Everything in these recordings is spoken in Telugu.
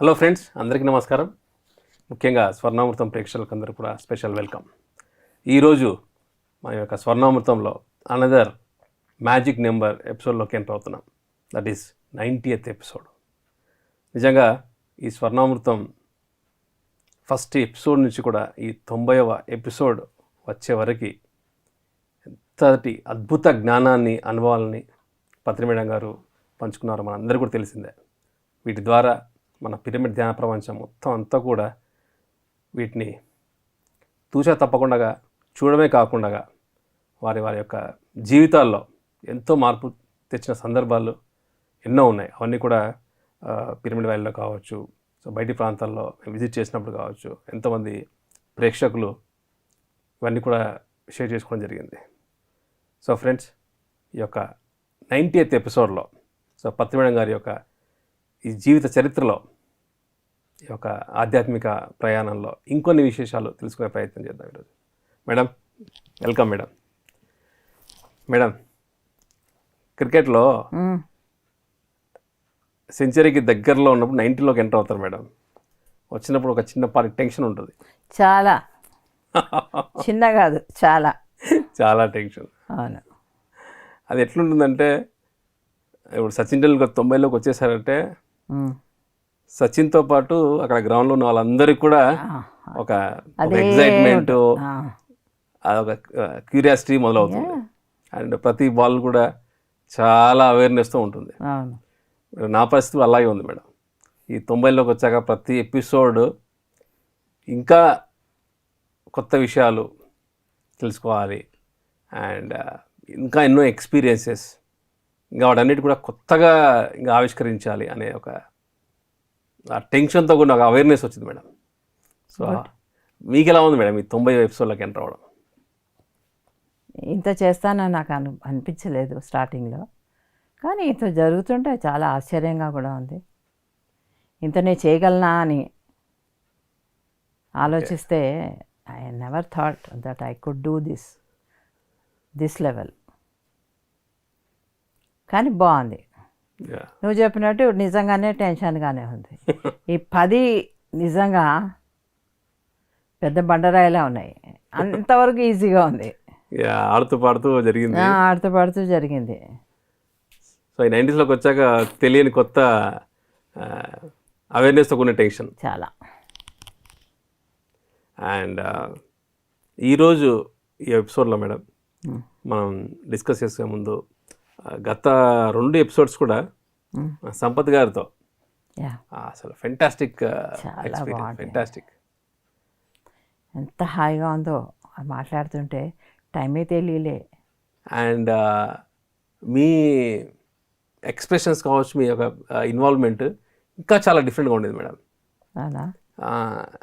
హలో ఫ్రెండ్స్, అందరికీ నమస్కారం. ముఖ్యంగా స్వర్ణామృతం ప్రేక్షకులకు అందరూ కూడా స్పెషల్ వెల్కమ్. ఈరోజు మా యొక్క స్వర్ణామృతంలో అనదర్ మ్యాజిక్ నెంబర్ ఎపిసోడ్లోకి ఎంటర్ అవుతున్నాం. That is 90th episode. నిజంగా ఈ స్వర్ణామృతం ఫస్ట్ ఎపిసోడ్ నుంచి కూడా ఈ 90వ ఎపిసోడ్ వచ్చే వరకు ఎంతటి అద్భుత జ్ఞానాన్ని, అనుభవాలని పత్రి మేడం గారు పంచుకున్నారు మనందరికీ కూడా తెలిసిందే. వీటి ద్వారా మన పిరమిడ్ ధ్యాన ప్రపంచం మొత్తం అంతా కూడా వీటిని తూచా తప్పకుండా చూడమే కాకుండా వారి యొక్క జీవితాల్లో ఎంతో మార్పు తెచ్చిన సందర్భాలు ఎన్నో ఉన్నాయి. అవన్నీ కూడా పిరమిడ్ వ్యాలీలో కావచ్చు, సో బయటి ప్రాంతాల్లో విజిట్ చేసినప్పుడు కావచ్చు, ఎంతోమంది ప్రేక్షకులు ఇవన్నీ కూడా షేర్ చేసుకోవడం జరిగింది. సో ఫ్రెండ్స్, ఈ యొక్క 90th ఎపిసోడ్లో సో పత్రి మేడం గారి యొక్క ఈ జీవిత చరిత్రలో, ఈ యొక్క ఆధ్యాత్మిక ప్రయాణంలో ఇంకొన్ని విశేషాలు తెలుసుకునే ప్రయత్నం చేద్దాం ఈరోజు. Madam, welcome madam. మేడం, క్రికెట్లో సెంచరీకి దగ్గరలో ఉన్నప్పుడు 90లోకి ఎంటర్ అవుతారు మేడం. వచ్చినప్పుడు ఒక చిన్నపాటి టెన్షన్ ఉంటుంది. చాలా చిన్న కాదు, చాలా చాలా టెన్షన్. అవును. అది ఎట్లుంటుందంటే, ఇప్పుడు సచిన్ టెండూల్కర్ 90లోకి వచ్చేసారంటే సచిన్తో పాటు అక్కడ గ్రౌండ్లో ఉన్న వాళ్ళందరికీ కూడా ఒక ఎగ్జైట్మెంట్, అదొక క్యూరియాసిటీ మొదలవుతుంది. అండ్ ప్రతి బాల్ కూడా చాలా అవేర్నెస్తో ఉంటుంది. నా పరిస్థితి అలాగే ఉంది మేడం. ఈ 90లోకి వచ్చాక ప్రతి ఎపిసోడ్ ఇంకా కొత్త విషయాలు తెలుసుకోవాలి అండ్ ఇంకా ఎన్నో ఎక్స్పీరియన్సెస్, ఇంకా వాటన్నిటి కూడా కొత్తగా ఇంకా ఆవిష్కరించాలి అనే ఒక ఆ టెన్షన్తో కూడా ఒక అవేర్నెస్ వచ్చింది మేడం. సో మీకు ఎలా ఉంది మేడం ఈ 90 ఎపిసోడ్లోకి ఎంటర్ అవ్వడం? ఇంత చేస్తానని నాకు అనిపించలేదు స్టార్టింగ్లో, కానీ ఇంత జరుగుతుంటే చాలా ఆశ్చర్యంగా కూడా ఉంది. ఇంత నేను చేయగలనా అని ఆలోచిస్తే I never thought that I could do this level. కానీ బాగుంది. నువ్వు చెప్పినట్టు నిజంగానే టెన్షన్గానే ఉంది. ఈ 10 నిజంగా పెద్ద బండరాయిలా ఉన్నాయి. అంతవరకు ఈజీగా ఉంది. ఆడుతూ పాడుతూ జరిగింది. ఆడుతూ పాడుతూ జరిగింది. సో ఈ 90స్లోకి వచ్చాక తెలియని కొత్త అవేర్నెస్తో కొన్ని టెన్షన్ చాలా. అండ్ ఈరోజు ఈ ఎపిసోడ్లో మేడం మనం డిస్కస్ చేసే ముందు గత 2 ఎపిసోడ్స్ కూడా సంపత్ గారితో అసలు ఫెంటాస్టిక్ ఎక్స్పీరియన్స్, ఫెంటాస్టిక్. ఎంత హాయిగా ఉందో మాట్లాడుతుంటే, టైమే తెలియలే. అండ్ మీ ఎక్స్ప్రెషన్స్ కావచ్చు, మీ యొక్క ఇన్వాల్వ్మెంట్ ఇంకా చాలా డిఫరెంట్గా ఉండేది మేడం.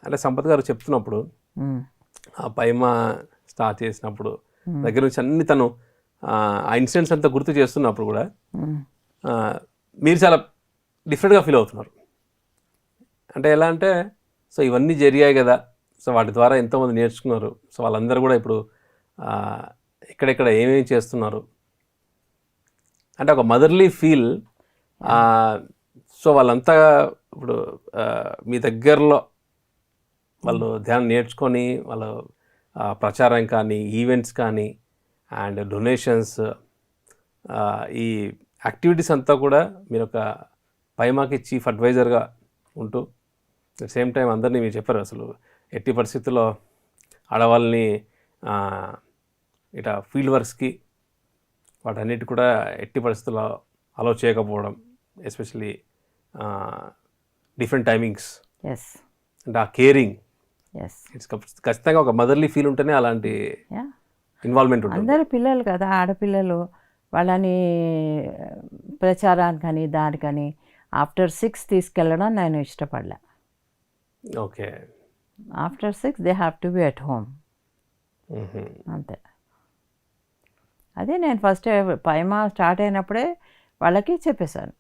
అంటే సంపత్ గారు చెప్తున్నప్పుడు, ఆ పైమా స్టార్ట్ చేసినప్పుడు దగ్గర నుంచి అన్ని తను ఆ ఇన్సిడెంట్స్ అంతా గుర్తు చేస్తున్నప్పుడు కూడా మీరు చాలా డిఫరెంట్గా ఫీల్ అవుతున్నారు. అంటే ఎలా అంటే, సో ఇవన్నీ జరిగాయి కదా, సో వాటి ద్వారా ఎంతోమంది నేర్చుకున్నారు, సో వాళ్ళందరూ కూడా ఇప్పుడు ఎక్కడెక్కడ ఏమేమి చేస్తున్నారు అంటే ఒక మదర్లీ ఫీల్. సో వాళ్ళంతా ఇప్పుడు మీ దగ్గరలో వాళ్ళు ధ్యానం నేర్చుకొని వాళ్ళు ప్రచారం కానీ, ఈవెంట్స్ కానీ అండ్ డొనేషన్స్, ఈ యాక్టివిటీస్ అంతా కూడా మీరు ఒక పైమాకి చీఫ్ అడ్వైజర్గా ఉంటూ అట్ సేమ్ టైం అందరినీ మీరు చెప్పారు, అసలు ఎట్టి పరిస్థితుల్లో ఆడవాళ్ళని ఇట్లా ఫీల్డ్ వర్క్స్కి వాటన్నిటి కూడా ఎట్టి పరిస్థితుల్లో అలౌ చేయకపోవడం, ఎస్పెషల్లీ డిఫరెంట్ టైమింగ్స్, అంటే ఆ కేరింగ్, ఇట్స్ ఖచ్చితంగా ఒక మదర్లీ ఫీల్ ఉంటేనే అలాంటి ఇన్వాల్వ్మెంట్ ఉంటుంది. అందరు పిల్లలు కదా, ఆడపిల్లలు, వాళ్ళని ప్రచారానికని దానికని ఆఫ్టర్ 6 తీసుకెళ్ళడం నేను ఇష్టపడలే. Okay, after 6 they have to be at home, అంతే. అదే నేను ఫస్ట్ పైమా స్టార్ట్ అయినప్పుడే వాళ్ళకి చెప్పేశాను,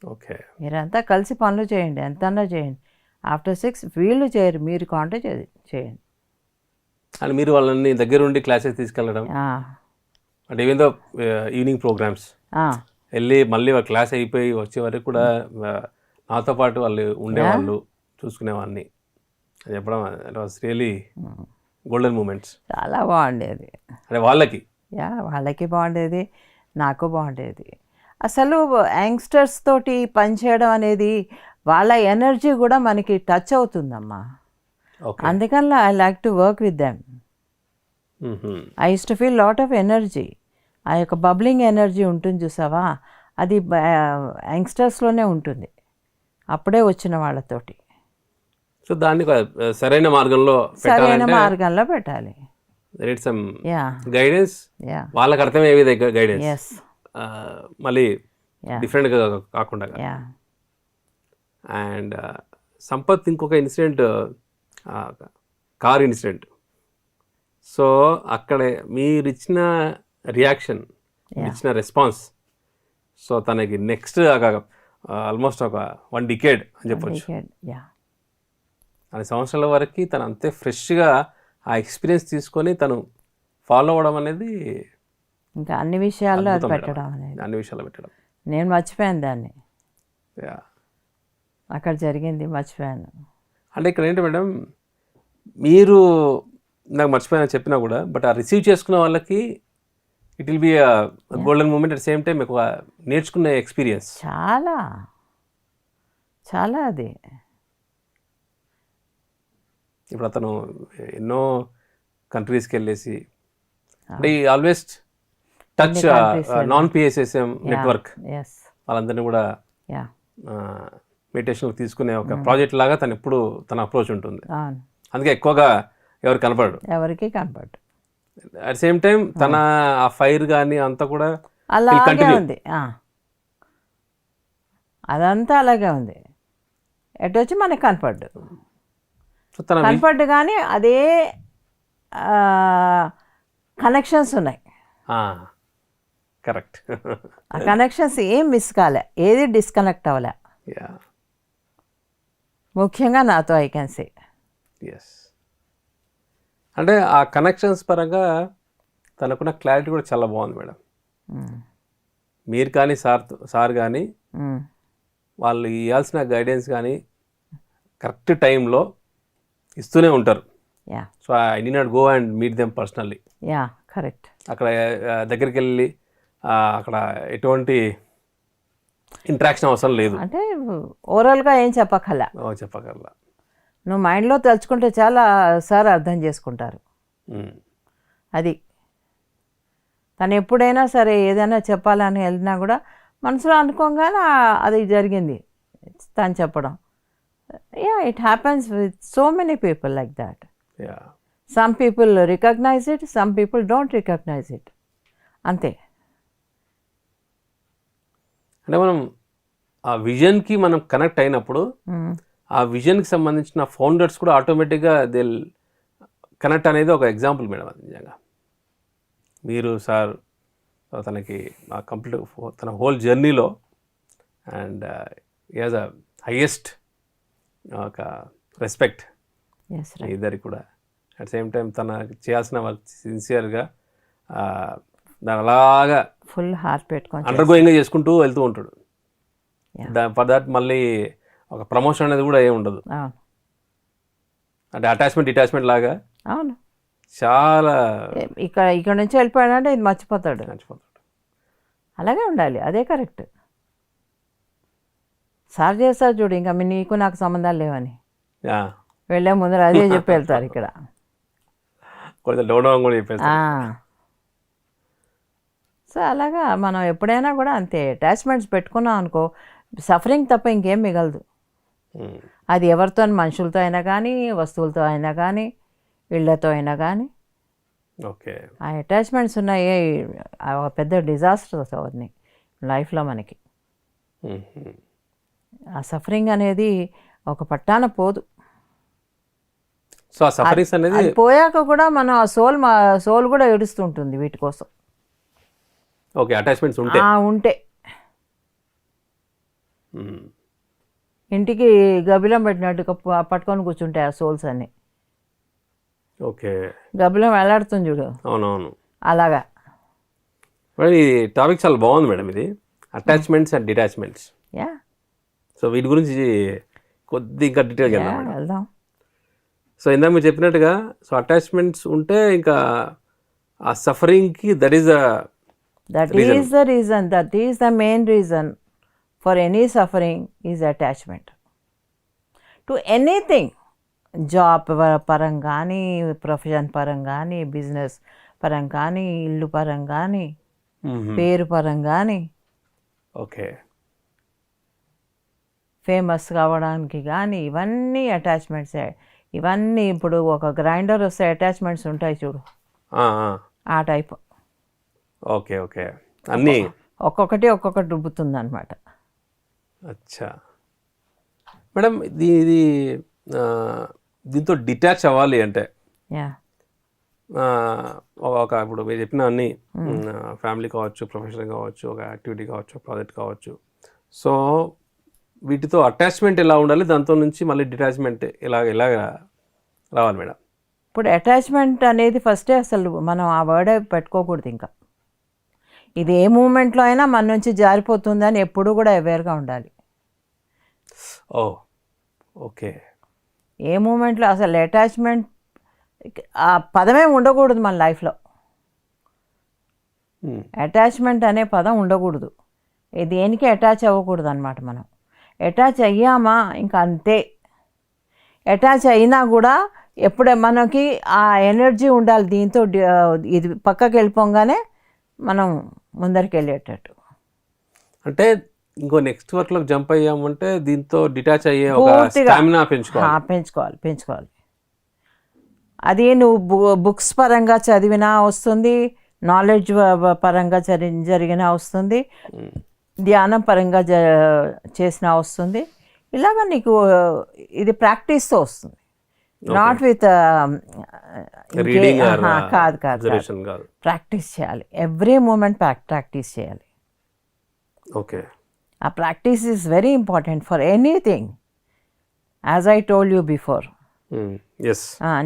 ఓకే మీరంతా కలిసి పనులు చేయండి, ఎంతన్నా చేయండి. ఆఫ్టర్ 6 వీళ్ళు చేయరు, మీరు కాంటాక్ట్ చేయండి. అండ్ మీరు వాళ్ళని దగ్గరుండి క్లాసెస్ తీసుకెళ్ళడం, అంటే ఏదో ఈవినింగ్ ప్రోగ్రామ్స్ వెళ్ళి మళ్ళీ క్లాస్ అయిపోయి వచ్చే వరకు కూడా నాతో పాటు వాళ్ళు ఉండేవాళ్ళు, చూసుకునేవాడిని అని చెప్పడం it was really golden moments. చాలా బాగుండేది. అంటే వాళ్ళకి వాళ్ళకి బాగుండేది, నాకు బాగుండేది. అసలు యంగ్స్టర్స్ తోటి పనిచేయడం అనేది వాళ్ళ ఎనర్జీ కూడా మనకి టచ్ అవుతుందమ్మా. ఓకే. అందుకని I like to work with them. I use to feel lot of energy. ఆ యొక్క బబ్లింగ్ ఎనర్జీ ఉంటుంది చూసావా, అది యంగ్స్టర్స్లోనే ఉంటుంది, అప్పుడే వచ్చిన వాళ్ళతోటి. సో దాన్ని సరైన మార్గంలో సరైన మార్గంలో పెట్టాలి. సమ్ యా గైడెన్స్, యా వాళ్ళకి అర్థమయ్యేది గైడెన్స్, ఎస్ మళ్ళీ యా డిఫరెంట్గా కాకుండా. యా అండ్ సంపత్ ఇంకొక ఇన్సిడెంట్, కార్ ఇన్సిడెంట్. సో అక్కడే మీరు ఇచ్చిన రియాక్షన్, ఇచ్చిన రెస్పాన్స్, సో తనకి నెక్స్ట్ ఆల్మోస్ట్ ఒక 1 decade అని చెప్పొచ్చు. యా 10 సంవత్సరాల వరకు తను అంతే ఫ్రెష్గా ఆ ఎక్స్పీరియన్స్ తీసుకొని తను ఫాలో అవ్వడం అనేది ఇంకా అన్ని విషయాల్లో అది అద్భుతం మేడం. పెట్టడం అనేది అన్ని విషయాలు పెట్టడం. నేను మర్చిపోయాను దాన్ని, యా. అక్కడ జరిగింది మర్చిపోయాను. అంటే ఇక్కడ ఏంటి మేడం, మీరు నాకు మర్చిపోయినా చెప్పినా కూడా, బట్ ఆ రిసీవ్ చేసుకున్న వాళ్ళకి it will be golden moment. At same time ఎక్కువ నేర్చుకునే ఎక్స్పీరియన్స్. చాలా చాలా అది. ఇప్పుడు అతను ఎన్నో కంట్రీస్కి వెళ్ళేసి, అంటే always touch non PSSM network yes వాళ్ళందరినీ కూడా యా మెడిటేషన్కి తీసుకునే ఒక ప్రాజెక్ట్ లాగా తను ఎప్పుడు తన అప్రోచ్ ఉంటుంది. అవును, అందుకే ఎక్కువగా ఎవరు కనపడడు. ఎవరికి కనపడ్డు. అట్ సేమ్ టైం తన ఆ ఫైర్ కానీ అంతా కూడా అలాగే continue. ఉంది, అదంతా అలాగే ఉంది. ఎటు వచ్చి మనకి కనపడ్డు, సో తన కనపడ్డు కానీ అదే కనెక్షన్స్ ఉన్నాయి. కరెక్ట్. ఆ కనెక్షన్స్ ఏం మిస్ కాలే, ఏది డిస్కనెక్ట్ అవ్వలే. యా ముఖ్యంగా నాతో ఐ కెన్ సే. ఎస్. అంటే ఆ కనెక్షన్స్ పరంగా తనకున్న క్లారిటీ కూడా చాలా బాగుంది మేడం. మీరు కానీ సార్ కానీ వాళ్ళు ఇవ్వాల్సిన గైడెన్స్ కానీ కరెక్ట్ టైంలో ఇస్తూనే ఉంటారు. Yeah so I need not go and meet them personally. Yeah correct. అక్కడ దగ్గరికి వెళ్ళి అక్కడ ఎటువంటి ఇంట్రాక్షన్ అవసరం లేదు. అంటే ఓవరాల్గా ఏం చెప్పక్కర్లా, చెప్పగలరా. నువ్వు మైండ్లో తలుచుకుంటే చాలా సార్ అర్థం చేసుకుంటారు. అది తను ఎప్పుడైనా సరే ఏదైనా చెప్పాలని వెళ్ళినా కూడా మనసులో అనుకోగానే అది జరిగింది తను చెప్పడం. Yeah it happens with so many people like that. Yeah some people recognise it, some people don't recognise it, అంతే. అంటే మనం ఆ విజన్కి మనం కనెక్ట్ అయినప్పుడు ఆ విజన్కి సంబంధించిన ఫౌండర్స్ కూడా ఆటోమేటిక్గా దే కనెక్ట్ అనేది ఒక ఎగ్జాంపుల్ మేడం. అది నిజంగా మీరు సార్ తనకి ఆ కంప్లీట్ తన హోల్ జర్నీలో అండ్ యాజ్ అ హైయెస్ట్ ఒక రెస్పెక్ట్ Yes, right. ఇద్దరికి కూడా. అట్ సేమ్ టైం తన చేయాల్సిన వర్క్ సిన్సియర్గా దాని అలాగా ఫుల్ హార్ట్ పెట్టుకొని అండర్గోయింగ్గా చేసుకుంటూ వెళ్తూ ఉంటాడు. Yeah. ఫర్ దాట్ మళ్ళీ ఒక ప్రమోషన్ అనేది కూడా ఏమి ఉండదు. అవును అంటే అటాచ్మెంట్ లాగా అవును. చాలా ఇక్కడ నుంచి వెళ్ళిపోయాడంటే ఇది మర్చిపోతాడు. నచ్చిపోతాడు. అలాగే ఉండాలి, అదే కరెక్ట్. సార్ చేస్తారు చూడు, ఇంకా నీకు నాకు సంబంధాలు లేవని యా వెళ్ళే ముందర అదే చెప్పి వెళ్తారు ఇక్కడ. కొంచెం డౌన్ కూడా చెప్పేస్తారు. సో అలాగా మనం ఎప్పుడైనా కూడా అంతే, అటాచ్మెంట్స్ పెట్టుకున్నాం అనుకో సఫరింగ్ తప్ప ఇంకేం మిగలదు. అది ఎవరితో, మనుషులతో అయినా కానీ, వస్తువులతో అయినా కానీ, ఇళ్లతో అయినా కానీ. ఓకే. ఆ అటాచ్మెంట్స్ ఉన్నాయి, ఒక పెద్ద డిజాస్టర్స్ అవన్నీ లైఫ్లో మనకి. ఆ సఫరింగ్ అనేది ఒక పట్టాన పోదు. సో ఆ సఫరింగ్స్ అనేది అది పోయాక కూడా మనం ఆ సోల్ కూడా ఏడుస్తుంటుంది వీటి కోసం. ఓకే. అటాచ్మెంట్స్ ఉంటే ఉంటే ఇంటికి గబిలం పెట్టినట్టుగా పట్టుకొని కూర్చుంటాయి ఆ సోల్స్ అన్ని. ఓకే. గబిలం వేలాడుతుంది చూడు, అవునవును. అలాగా. మేడం ఈ టాపిక్ చాలా బాగుంది మేడం. ఇది attachments and detachments. Yeah so వీటి గురించి కొద్ది ఇంకా డీటెయిల్గా వెళ్దాం మేడం. వెళ్దాం. సో ఇందాక మీరు చెప్పినట్టుగా సో అటాచ్మెంట్స్ ఉంటే ఇంకా ఆ సఫరింగ్కి that is That is the reason, that is the main reason for any suffering is attachment to anything. Job పరంగా కానీ, ప్రొఫెషన్ పరంగా కానీ, బిజినెస్ పరంగా కానీ, ఇల్లు పరంగా కానీ, పేరు పరంగా కానీ, ఓకే ఫేమస్ కావడానికి కానీ, ఇవన్నీ అటాచ్మెంట్సే. ఇవన్నీ ఇప్పుడు ఒక గ్రైండర్ వస్తే అటాచ్మెంట్స్ ఉంటాయి చూడు, ఆ టైప్. ఓకే ఓకే అన్నీ ఒక్కొక్కటి ఒక్కొక్కటి రుబ్బుతుంది అనమాట. అచ్చా మేడం, ఇది దీంతో డిటాచ్ అవ్వాలి అంటే యా ఒక ఇప్పుడు మీరు చెప్పిన అన్ని ఫ్యామిలీ కావచ్చు, ప్రొఫెషన్ కావచ్చు, ఒక యాక్టివిటీ కావచ్చు, ప్రాజెక్ట్ కావచ్చు, సో వీటితో అటాచ్మెంట్ ఎలా ఉండాలి, దాంతో నుంచి మళ్ళీ డిటాచ్మెంట్ ఎలాగ రావాలి మేడం? ఇప్పుడు అటాచ్మెంట్ అనేది ఫస్టే అసలు మనం ఆ వర్డ్ పెట్టుకోకూడదు. ఇంకా ఇది ఏ మూమెంట్లో అయినా మన నుంచి జారిపోతుందని ఎప్పుడూ కూడా అవేర్గా ఉండాలి. ఓ ఓకే. ఏ మూమెంట్లో అసలు అటాచ్మెంట్ ఆ పదమే ఉండకూడదు మన లైఫ్లో. అటాచ్మెంట్ అనే పదం ఉండకూడదు. దేనికి అటాచ్ అవ్వకూడదు అనమాట. మనం అటాచ్ అయ్యామా ఇంకా అంతే. అటాచ్ అయినా కూడా ఎప్పుడే మనకి ఆ ఎనర్జీ ఉండాలి. దీంతో ఇది పక్కకి వెళ్ళిపోగానే మనం ముందరికి వెళ్ళేటట్టు. అంటే ఇంకో నెక్స్ట్ వర్క్లోకి జంప్ అయ్యామంటే దీంతో డిటాచ్ అయ్యే స్టామినా పెంచుకోవాలి. అది నువ్వు బుక్స్ పరంగా చదివినా వస్తుంది, నాలెడ్జ్ పరంగా జరిగినా వస్తుంది, ధ్యానం పరంగా చేసినా వస్తుంది. ఇలాగ నీకు ఇది ప్రాక్టీస్తో వస్తుంది. నాట్ విత్ కాదు ప్రాక్టీస్ చేయాలి. ఎవ్రీ మూమెంట్ ప్రాక్టీస్ చేయాలి. ఓకే. ఆ practice is very important for anything. As I told you before,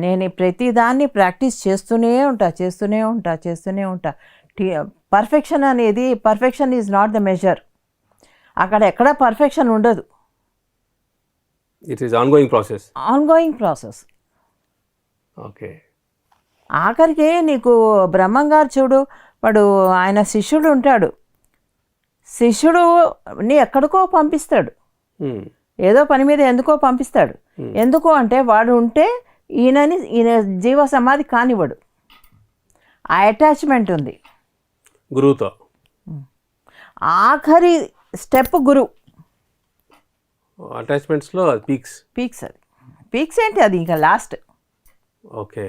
నేను ప్రతి దాన్ని ప్రాక్టీస్ చేస్తూనే ఉంటా. పర్ఫెక్షన్ అనేది, perfection is not the measure. అక్కడ ఎక్కడ పర్ఫెక్షన్ ఉండదు. It is ongoing process. Okay. ఆఖరికి నీకు బ్రహ్మం గారు చూడు, వాడు ఆయన శిష్యుడు ఉంటాడు. శిష్యుడు నీ ఎక్కడికో పంపిస్తాడు, ఏదో పని మీద ఎందుకో పంపిస్తాడు. ఎందుకు అంటే వాడు ఉంటే ఈయన జీవ సమాధి కానివ్వడు. ఆ అటాచ్మెంట్ ఉంది గురువుతో. ఆఖరి స్టెప్ గురువు. అటాచ్మెంట్స్లో పీక్స్ అది పీక్స్ ఏంటి, అది ఇంకా లాస్ట్. ఓకే.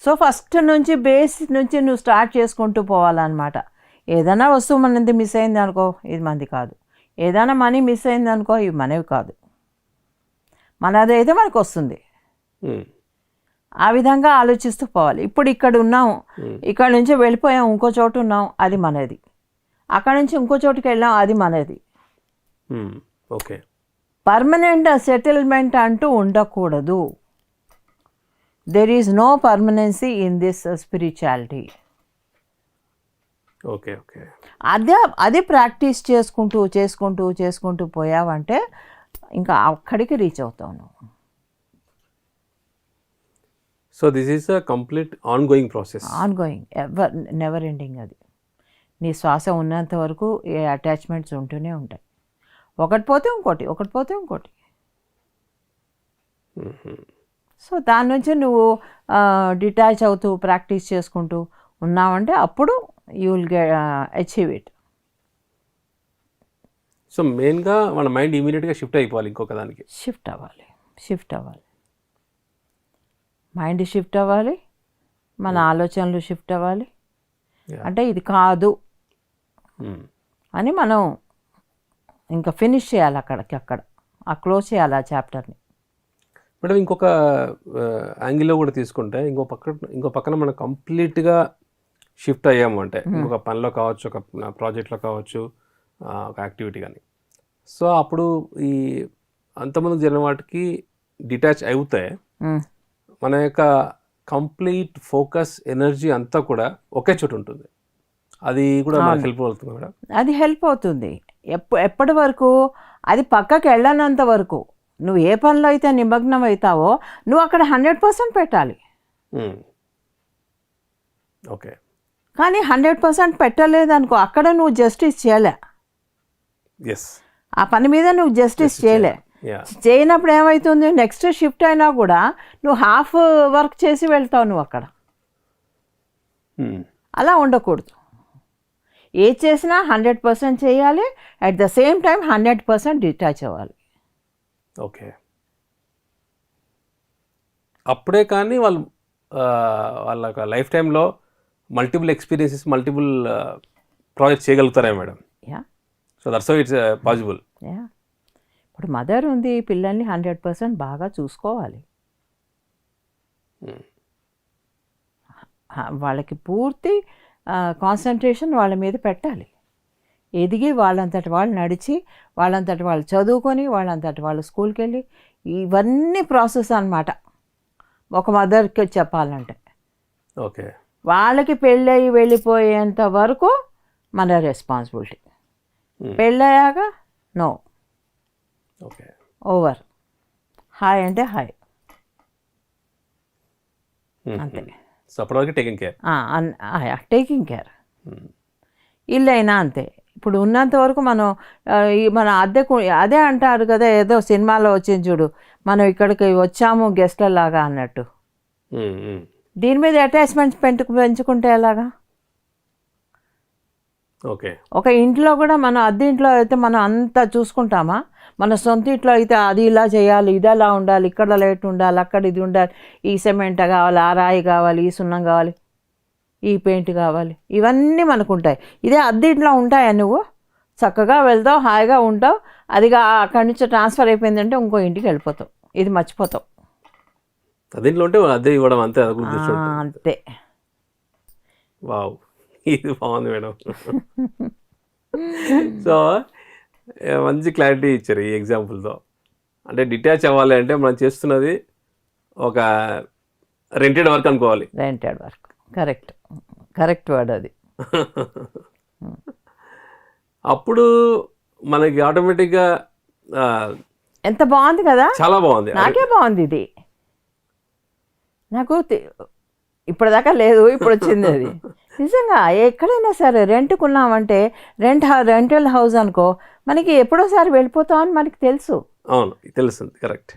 సో ఫస్ట్ నుంచి బేసిక్ నుంచి నువ్వు స్టార్ట్ చేసుకుంటూ పోవాలన్నమాట. ఏదైనా వస్తువు మనది మిస్ అయింది అనుకో, ఇది మనది కాదు. ఏదైనా మనీ మిస్ అయింది అనుకో, ఇవి మనవి కాదు. మనదైతే మనకు వస్తుంది. ఆ విధంగా ఆలోచిస్తూ పోవాలి. ఇప్పుడు ఇక్కడ ఉన్నాము, ఇక్కడ నుంచి వెళ్ళిపోయాం, ఇంకో చోటు ఉన్నాం, అది మనది. అక్కడ నుంచి ఇంకో చోటుకి వెళ్ళాం, అది మనది. ఓకే. పర్మనెంట్ సెటిల్మెంట్ అంటూ ఉండకూడదు. There is no permanency in this spirituality. Okay okay. అది ప్రాక్టీస్ చేసుకుంటూ పోయావంటే ఇంకా అక్కడికి రీచ్ అవుతావు నువ్వు. So this is a complete ongoing process. Never ending. అది నీ శ్వాస ఉన్నంత వరకు ఏ అటాచ్మెంట్స్ ఉంటూనే ఉంటాయి. ఒకటి పోతే ఇంకోటి. సో దాని నుంచి నువ్వు డిటాచ్ అవుతూ ప్రాక్టీస్ చేసుకుంటూ ఉన్నావంటే అప్పుడు you will achieve it. So మెయిన్గా మన మైండ్ ఇమీడియట్గా షిఫ్ట్ అయిపోవాలి ఇంకొక దానికి. షిఫ్ట్ అవ్వాలి మైండ్ షిఫ్ట్ అవ్వాలి, మన ఆలోచనలు షిఫ్ట్ అవ్వాలి. అంటే ఇది కాదు అని మనం ఇంకా ఫినిష్ చేయాలి. అక్కడ క్లోజ్ చేయాలి ఆ చాప్టర్ని. మేడం ఇంకొక యాంగిల్లో కూడా తీసుకుంటే ఇంకో పక్కన మనం కంప్లీట్గా షిఫ్ట్ అయ్యాము అంటే ఇంకొక పనిలో కావచ్చు, ఒక ప్రాజెక్ట్లో కావచ్చు, ఒక యాక్టివిటీ కానీ. సో అప్పుడు ఈ అంతమందికి జరిగిన వాటికి డిటాచ్ అవుతే మన యొక్క కంప్లీట్ ఫోకస్, ఎనర్జీ అంతా కూడా ఒకే చోటు ఉంటుంది. అది కూడా మనకు హెల్ప్ అవుతుంది మేడం. అది హెల్ప్ అవుతుంది. ఎప్పటి వరకు అది పక్కకి వెళ్ళనంత వరకు నువ్వు ఏ పనిలో అయితే నిమగ్నం అవుతావో నువ్వు అక్కడ 100% పెట్టాలి. ఓకే. కానీ 100% పెట్టలేదనుకో అక్కడ నువ్వు జస్టిస్ చేయలే, ఎస్, ఆ పని మీద నువ్వు జస్టిస్ చేయలే. చేయనప్పుడు ఏమవుతుంది, నెక్స్ట్ షిఫ్ట్ అయినా కూడా నువ్వు హాఫ్ వర్క్ చేసి వెళ్తావు నువ్వు అక్కడ. అలా ఉండకూడదు. ఏ చేసినా 100% చేయాలి, at the same time 100% detach అవ్వాలి. ఓకే. అప్పుడే కానీ వాళ్ళు వాళ్ళ లైఫ్ టైంలో మల్టిపుల్ ఎక్స్పీరియన్సెస్, మల్టిపుల్ ప్రాజెక్ట్స్ చేయగలుగుతారా madam? Yeah. So that's how it's possible. Yeah. ఇప్పుడు మదర్ ఉంది, పిల్లల్ని 100% బాగా చూసుకోవాలి. వాళ్ళకి పూర్తి కాన్సన్ట్రేషన్ వాళ్ళ మీద పెట్టాలి. ఎదిగి వాళ్ళంతటి వాళ్ళు నడిచి, వాళ్ళంతటి వాళ్ళు చదువుకొని, వాళ్ళంతటి వాళ్ళు స్కూల్కి వెళ్ళి, ఇవన్నీ ప్రాసెస్ అన్నమాట ఒక మదర్కి చెప్పాలంటే. ఓకే. వాళ్ళకి పెళ్ళయి వెళ్ళిపోయేంత వరకు మన రెస్పాన్సిబిలిటీ. పెళ్ళయ్యాక నో, ఓకే, ఓవర్. హాయ్ అంటే హాయ్, అంతే. సో అప్పటివరకు టేకింగ్ కేర్. Taking care. ఇల్లు అయినా అంతే. ఇప్పుడు ఉన్నంత వరకు మనం మన అద్దెకు, అదే అంటారు కదా, ఏదో సినిమాలో వచ్చింది చూడు, మనం ఇక్కడికి వచ్చాము గెస్ట్లలాగా అన్నట్టు. దీని మీద అటాచ్మెంట్స్ పెంచుకుంటే ఎలాగా? ఓకే. ఒక ఇంట్లో కూడా మనం అద్దె ఇంట్లో అయితే మనం అంతా చూసుకుంటామా? మన సొంత ఇంట్లో అయితే అది ఇలా చేయాలి, ఇది అలా ఉండాలి, ఇక్కడ లైట్ ఉండాలి, అక్కడ ఇది ఉండాలి, ఈ సిమెంట్ కావాలి, ఆ రాయి కావాలి, ఈ సున్నం కావాలి, ఈ పెయింట్ కావాలి, ఇవన్నీ మనకు ఉంటాయి. ఇదే అద్దె ఇంట్లో ఉంటాయా? నువ్వు చక్కగా వెళ్తావు, హాయిగా ఉంటావు, అదిగా అక్కడి నుంచి ట్రాన్స్ఫర్ అయిపోయిందంటే ఇంకో ఇంటికి వెళ్ళిపోతావు, ఇది మర్చిపోతావు. అదేంట్లో ఉంటే అద్దె ఇవ్వడం అంతే. అంతే. వావ్, ఇది బాగుంది మేడం. సో మంచి క్లారిటీ ఇచ్చారు ఈ ఎగ్జాంపుల్తో. అంటే డిటాచ్ అవ్వాలి అంటే మనం చేస్తున్నది ఒక రెంటెడ్ వర్క్ అనుకోవాలి. Rented work, correct, correct word అది. అప్పుడు మనకి ఆటోమేటిక్గా ఎంత బాగుంది కదా, చాలా బాగుంది. నాకే బాగుంది ఇది. నాకు ఇప్పటిదాకా లేదు, ఇప్పుడు వచ్చింది అది. నిజంగా ఎక్కడైనా సరే రెంట్కున్నామంటే రెంటల్ హౌస్ అనుకో, మనకి ఎప్పుడోసారి వెళ్ళిపోతామని మనకి తెలుసు. అవును, తెలుస్తుంది. Correct.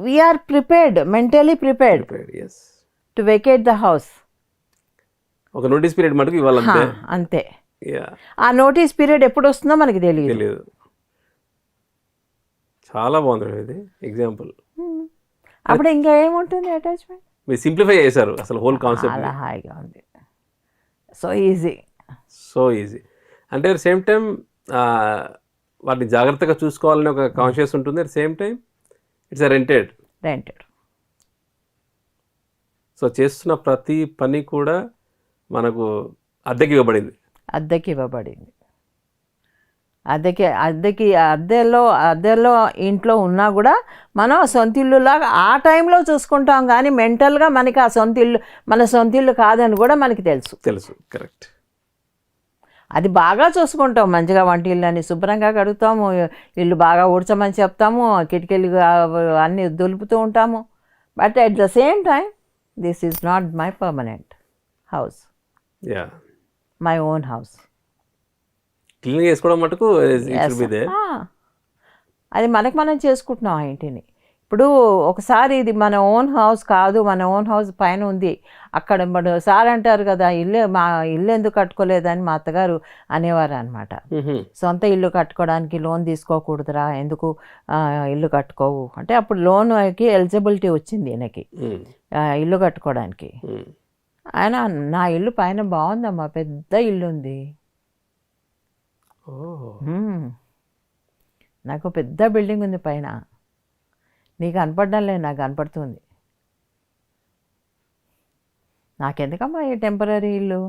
We are prepared, mentally prepared to vacate the house. ఒక నోటీస్ పీరియడ్ మటుకు ఇవ్వాలంటే అంతే. ఆ నోటీస్ పీరియడ్ ఎప్పుడు వస్తుందో మనకి తెలియదు. చాలా బాగుంది ఇది ఎగ్జాంపుల్. అప్పుడు ఇంకా ఏముంటుంది అటాచ్మెంట్? మీరు సింప్లిఫై చేశారు అసలు హోల్ కాన్సెప్ట్. చాలా హాయిగా ఉంది. So easy, so easy. అంటే అట్ సేమ్ టైం వాటిని జాగ్రత్తగా చూసుకోవాలని ఒక కాన్షియస్ ఉంటుంది. At same time it's rented. So చేస్తున్న ప్రతి పని కూడా మనకు అద్దెకి ఇవ్వబడింది. అద్దెలో ఇంట్లో ఉన్నా కూడా మనం సొంత ఇల్లులాగా ఆ టైంలో చూసుకుంటాం, కానీ మెంటల్గా మనకి ఆ సొంత ఇల్లు మన సొంత ఇల్లు కాదని కూడా మనకి తెలుసు. కరెక్ట్. అది బాగా చూసుకుంటాం, మంచిగా వంట ఇల్లు అని శుభ్రంగా కడుగుతాము, ఇల్లు బాగా ఊడ్చమని చెప్తాము, కిటికీలు అన్నీ దులుపుతూ ఉంటాము. But at the same time this is not my permanent house, my own house. Clean చేసుకోవడం మటుకు అది మనకు మనం చేసుకుంటున్నాం ఆ ఇంటిని. ఇప్పుడు ఒకసారి ఇది మన ఓన్ హౌస్ కాదు, మన ఓన్ హౌస్ పైన ఉంది, అక్కడ సార్ అంటారు కదా, మా ఇల్లు ఎందుకు కట్టుకోలేదని మా అత్తగారు అనేవారు అనమాట. సొంత ఇల్లు కట్టుకోవడానికి లోన్ తీసుకోకూడదురా, ఎందుకు ఇల్లు కట్టుకోవు అంటే, అప్పుడు లోన్కి ఎలిజిబిలిటీ వచ్చింది ఈయనకి ఇల్లు కట్టుకోవడానికి. ఆయన, నా ఇల్లు పైన బాగుందమ్మా, పెద్ద ఇల్లు ఉంది, నాకు పెద్ద బిల్డింగ్ ఉంది పైన, నీకు కనపడడం లేదు, నాకు కనపడుతుంది, నాకెందుకమ్మా ఈ టెంపరీ ఇల్లు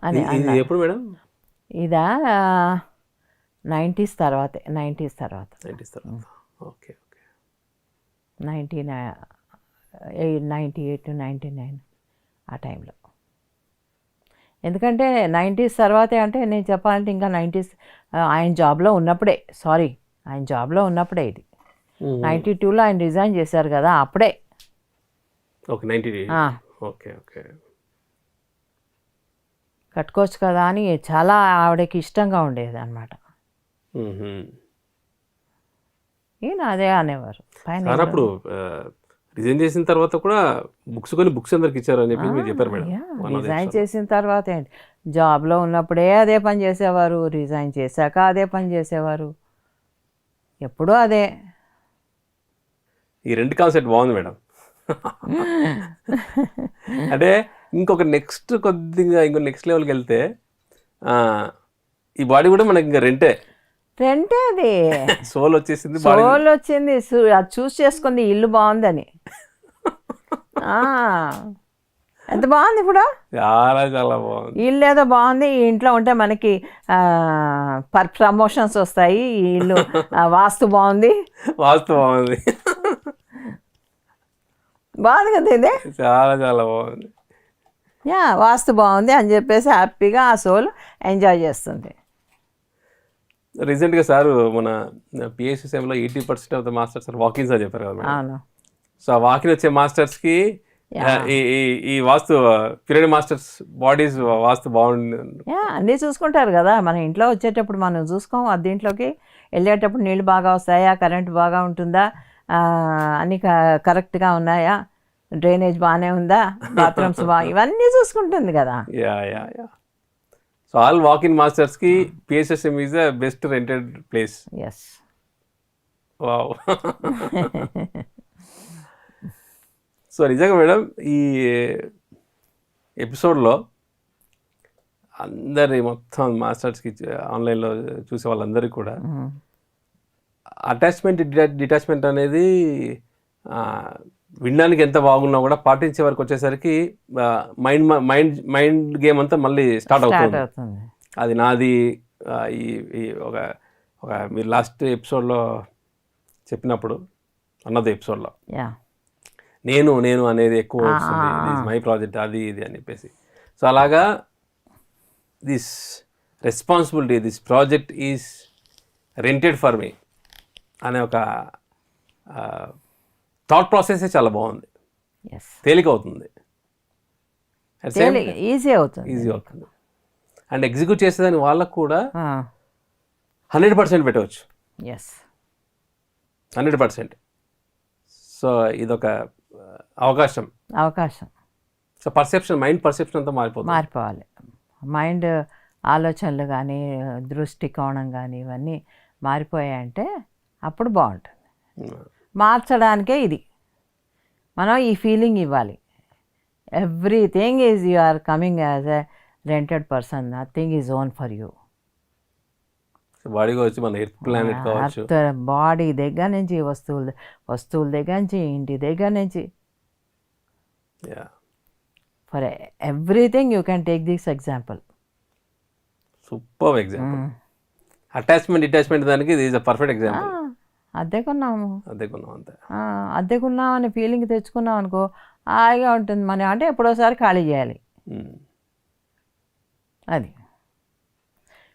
అని. ఎప్పుడు మేడం? ఇదా 90s తర్వాత. 98 to 99 ఆ టైంలో. ఎందుకంటే 90s తర్వాతే అంటే నేను చెప్పాలంటే ఇంకా 90s ఆయన జాబ్లో ఉన్నప్పుడే ఆయన జాబ్లో ఉన్నప్పుడే ఇది 92లో ఆయన రిజైన్ చేశారు కదా అప్పుడే. ఓకే 90. Okay okay. కట్టుకోవచ్చు కదా అని చాలా ఆవిడకి ఇష్టంగా ఉండేది అనమాట. ఈయన అదే అనేవారు పైన. అప్పుడు రిజైన్ చేసిన తర్వాత కూడా బుక్స్ అందరికి ఇచ్చారు అని చెప్పి మీరు చెప్పారు మేడం. రిజైన్ చేసిన తర్వాత ఏంటి, జాబ్లో ఉన్నప్పుడే అదే పని చేసేవారు, రిజైన్ చేశాక అదే పని చేసేవారు, ఎప్పుడూ అదే. ఈ రెండు కాన్సెప్ట్ బాగుంది మేడం. అంటే ఇంకొక నెక్స్ట్ లెవెల్కి వెళ్తే ఈ బాడీ కూడా మనకి ఇంకా రెంటే అది సోల్ వచ్చేసింది, సోల్ వచ్చింది, అది చూస్ చేసుకుంది ఇల్లు బాగుందని. ఎంత బాగుంది ఇప్పుడు, చాలా చాలా బాగుంది. ఇల్లు ఏదో బాగుంది, ఈ ఇంట్లో ఉంటే మనకి ప్రమోషన్స్ వస్తాయి, ఈ ఇల్లు వాస్తు బాగుంది బాగుంది బాగుంది కదా ఇదే, చాలా చాలా బాగుంది. వాస్తు బాగుంది అని చెప్పేసి హ్యాపీగా ఆ సోల్ ఎంజాయ్ చేస్తుంది. రీసెంట్గా సార్ మన పిఎస్సిఎంలో 80% ఆఫ్ ద మాస్టర్స్ వాకిన్స్ అని చెప్పారు కదా. అవును. సో ఆ వాకిన్ వచ్చే మాస్టర్స్కి ఈ వాస్తు పీరియడ్ మాస్టర్స్ బాడీస్ వాస్తు బాగుంది. అన్నీ చూసుకుంటారు కదా, మన ఇంట్లో వచ్చేటప్పుడు మనం చూసుకోం, దీంట్లోకి వెళ్ళేటప్పుడు నీళ్ళు బాగా వస్తాయా, కరెంట్ బాగా ఉంటుందా, అన్నీ కరెక్ట్గా ఉన్నాయా, డ్రైనేజ్ బాగానే ఉందా, బాత్రూమ్స్ ఇవన్నీ చూసుకుంటుంది కదా. సో ఆల్ వాకిన్ మాస్టర్స్కి PSSM is the best rented place. Yes. Wow. So నిజంగా మేడం ఈ ఎపిసోడ్లో మొత్తం మాస్టర్స్కి ఆన్లైన్లో చూసే వాళ్ళందరికీ కూడా అటాచ్మెంట్ డిటాచ్మెంట్ అనేది వినడానికి ఎంత బాగున్నా కూడా పాటించే వరకు వచ్చేసరికి మైండ్ గేమ్ అంతా మళ్ళీ స్టార్ట్ అవుతుంది. అది నాది ఈ ఒక మీరు లాస్ట్ ఎపిసోడ్లో చెప్పినప్పుడు అన్నది ఎపిసోడ్లో నేను అనేది ఎక్కువ వస్తుంది, మై ప్రాజెక్ట్ అది ఇది అని చెప్పేసి. సో అలాగా this responsibility, this project is rented for me అనే ఒక థాట్ ప్రాసెస్ చాలా బాగుంది, తేలిక అవుతుంది, ఈజీ అవుతుంది. అండ్ ఎగ్జిక్యూట్ చేసేదాన్ని వాళ్ళకు కూడా 100% పెట్టవచ్చు. 100%. సో ఇదొక అవకాశం. సో మైండ్ పర్సెప్షన్ అంతా మారిపోవాలి. మైండ్ ఆలోచనలు కానీ దృష్టికోణం కానీ ఇవన్నీ మారిపోయాయంటే అప్పుడు బాగుంటుంది. మార్చడానికే ఇది మనం ఈ ఫీలింగ్ ఇవ్వాలి. Everything is you are coming as a rented person, nothing is own for you. Body కావచ్చు, మన ఎర్త్ ప్లానెట్ కావచ్చు, బాడీ దగ్గర నుంచి వస్తువుల దగ్గర నుంచి ఇంటి దగ్గర నుంచి for everything you can take this example. Super example. Attachment detachment దానికి ఇది ఈజ్ అ పర్ఫెక్ట్ ఎగ్జాంపుల్. అద్దెకున్నాం అంతే, అద్దెకున్నాం అనే ఫీలింగ్ తెచ్చుకున్నాం అనుకో, హాయిగా ఉంటుంది. మనం అంటే ఎప్పుడోసారి ఖాళీ చేయాలి. అది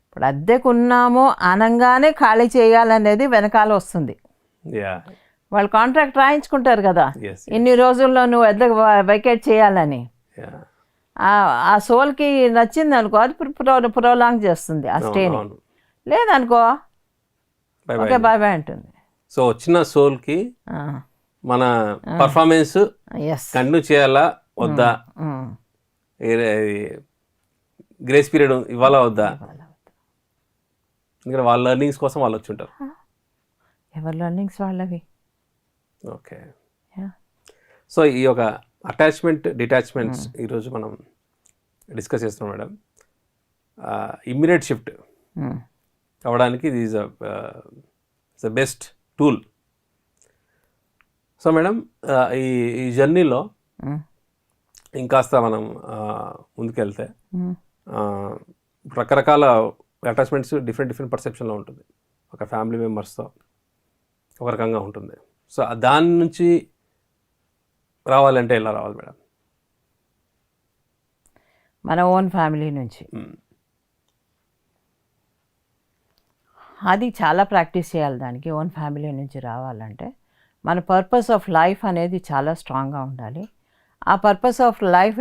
ఇప్పుడు అద్దెకున్నాము అనగానే ఖాళీ చేయాలనేది వెనకాల వస్తుంది. వాళ్ళు కాంట్రాక్ట్ రాయించుకుంటారు కదా, ఇన్ని రోజుల్లో నువ్వు అద్దెకు వెకేట్ చేయాలని. ఆ సోల్కి నచ్చింది అనుకో, అది ప్రొలాంగ్ చేస్తుంది ఆ స్టేని. లేదనుకో ఓకే బాయ్ బాయ్ అంటుంది. సో వచ్చిన సోల్కి మన పర్ఫార్మెన్స్ కంటిన్యూ చేయాలా వద్దా, గ్రేస్ పీరియడ్ ఇవ్వాలా వద్దా, ఎందుకంటే వాళ్ళ లెర్నింగ్స్ కోసం వాళ్ళు వచ్చి ఉంటారు. ఎవరి లెర్నింగ్స్ వాళ్ళవి. ఓకే. సో ఈ యొక్క అటాచ్మెంట్ డిటాచ్మెంట్స్ ఈరోజు మనం డిస్కస్ చేస్తున్నాం మేడం. ఇమ్మీడియట్ షిఫ్ట్ అవ్వడానికి ఇది is the best tool. So madam ఈ జర్నీలో ఇంకాస్త మనం ముందుకెళ్తే రకరకాల అటాచ్మెంట్స్ డిఫరెంట్ పర్సెప్షన్లో ఉంటుంది. ఒక ఫ్యామిలీ మెంబర్స్తో ఒక రకంగా ఉంటుంది. సో దాని నుంచి రావాలంటే ఎలా రావాలి మేడం? మన ఓన్ ఫ్యామిలీ నుంచి. అది చాలా ప్రాక్టీస్ చేయాలి దానికి. ఓన్ ఫ్యామిలీ నుంచి రావాలంటే మన పర్పస్ ఆఫ్ లైఫ్ అనేది చాలా స్ట్రాంగ్గా ఉండాలి. ఆ పర్పస్ ఆఫ్ లైఫ్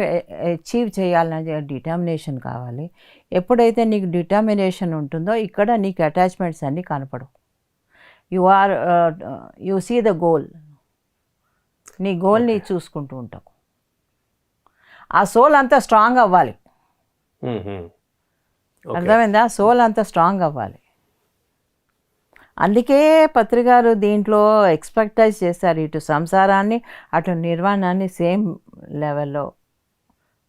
అచీవ్ చేయాలనే డిటర్మినేషన్ కావాలి. ఎప్పుడైతే నీకు డిటర్మినేషన్ ఉంటుందో ఇక్కడ నీకు అటాచ్మెంట్స్ అన్నీ కనపడవు. You see the goal. నీ గోల్ని చూసుకుంటూ ఉంటావు. ఆ సోల్ అంతా స్ట్రాంగ్ అవ్వాలి. అర్థమైందా? సోల్ అంతా స్ట్రాంగ్ అవ్వాలి. అందుకే పత్రికారు దీంట్లో ఎక్స్పెక్టైజ్ చేశారు, ఇటు సంసారాన్ని అటు నిర్వాణాన్ని సేమ్ లెవెల్లో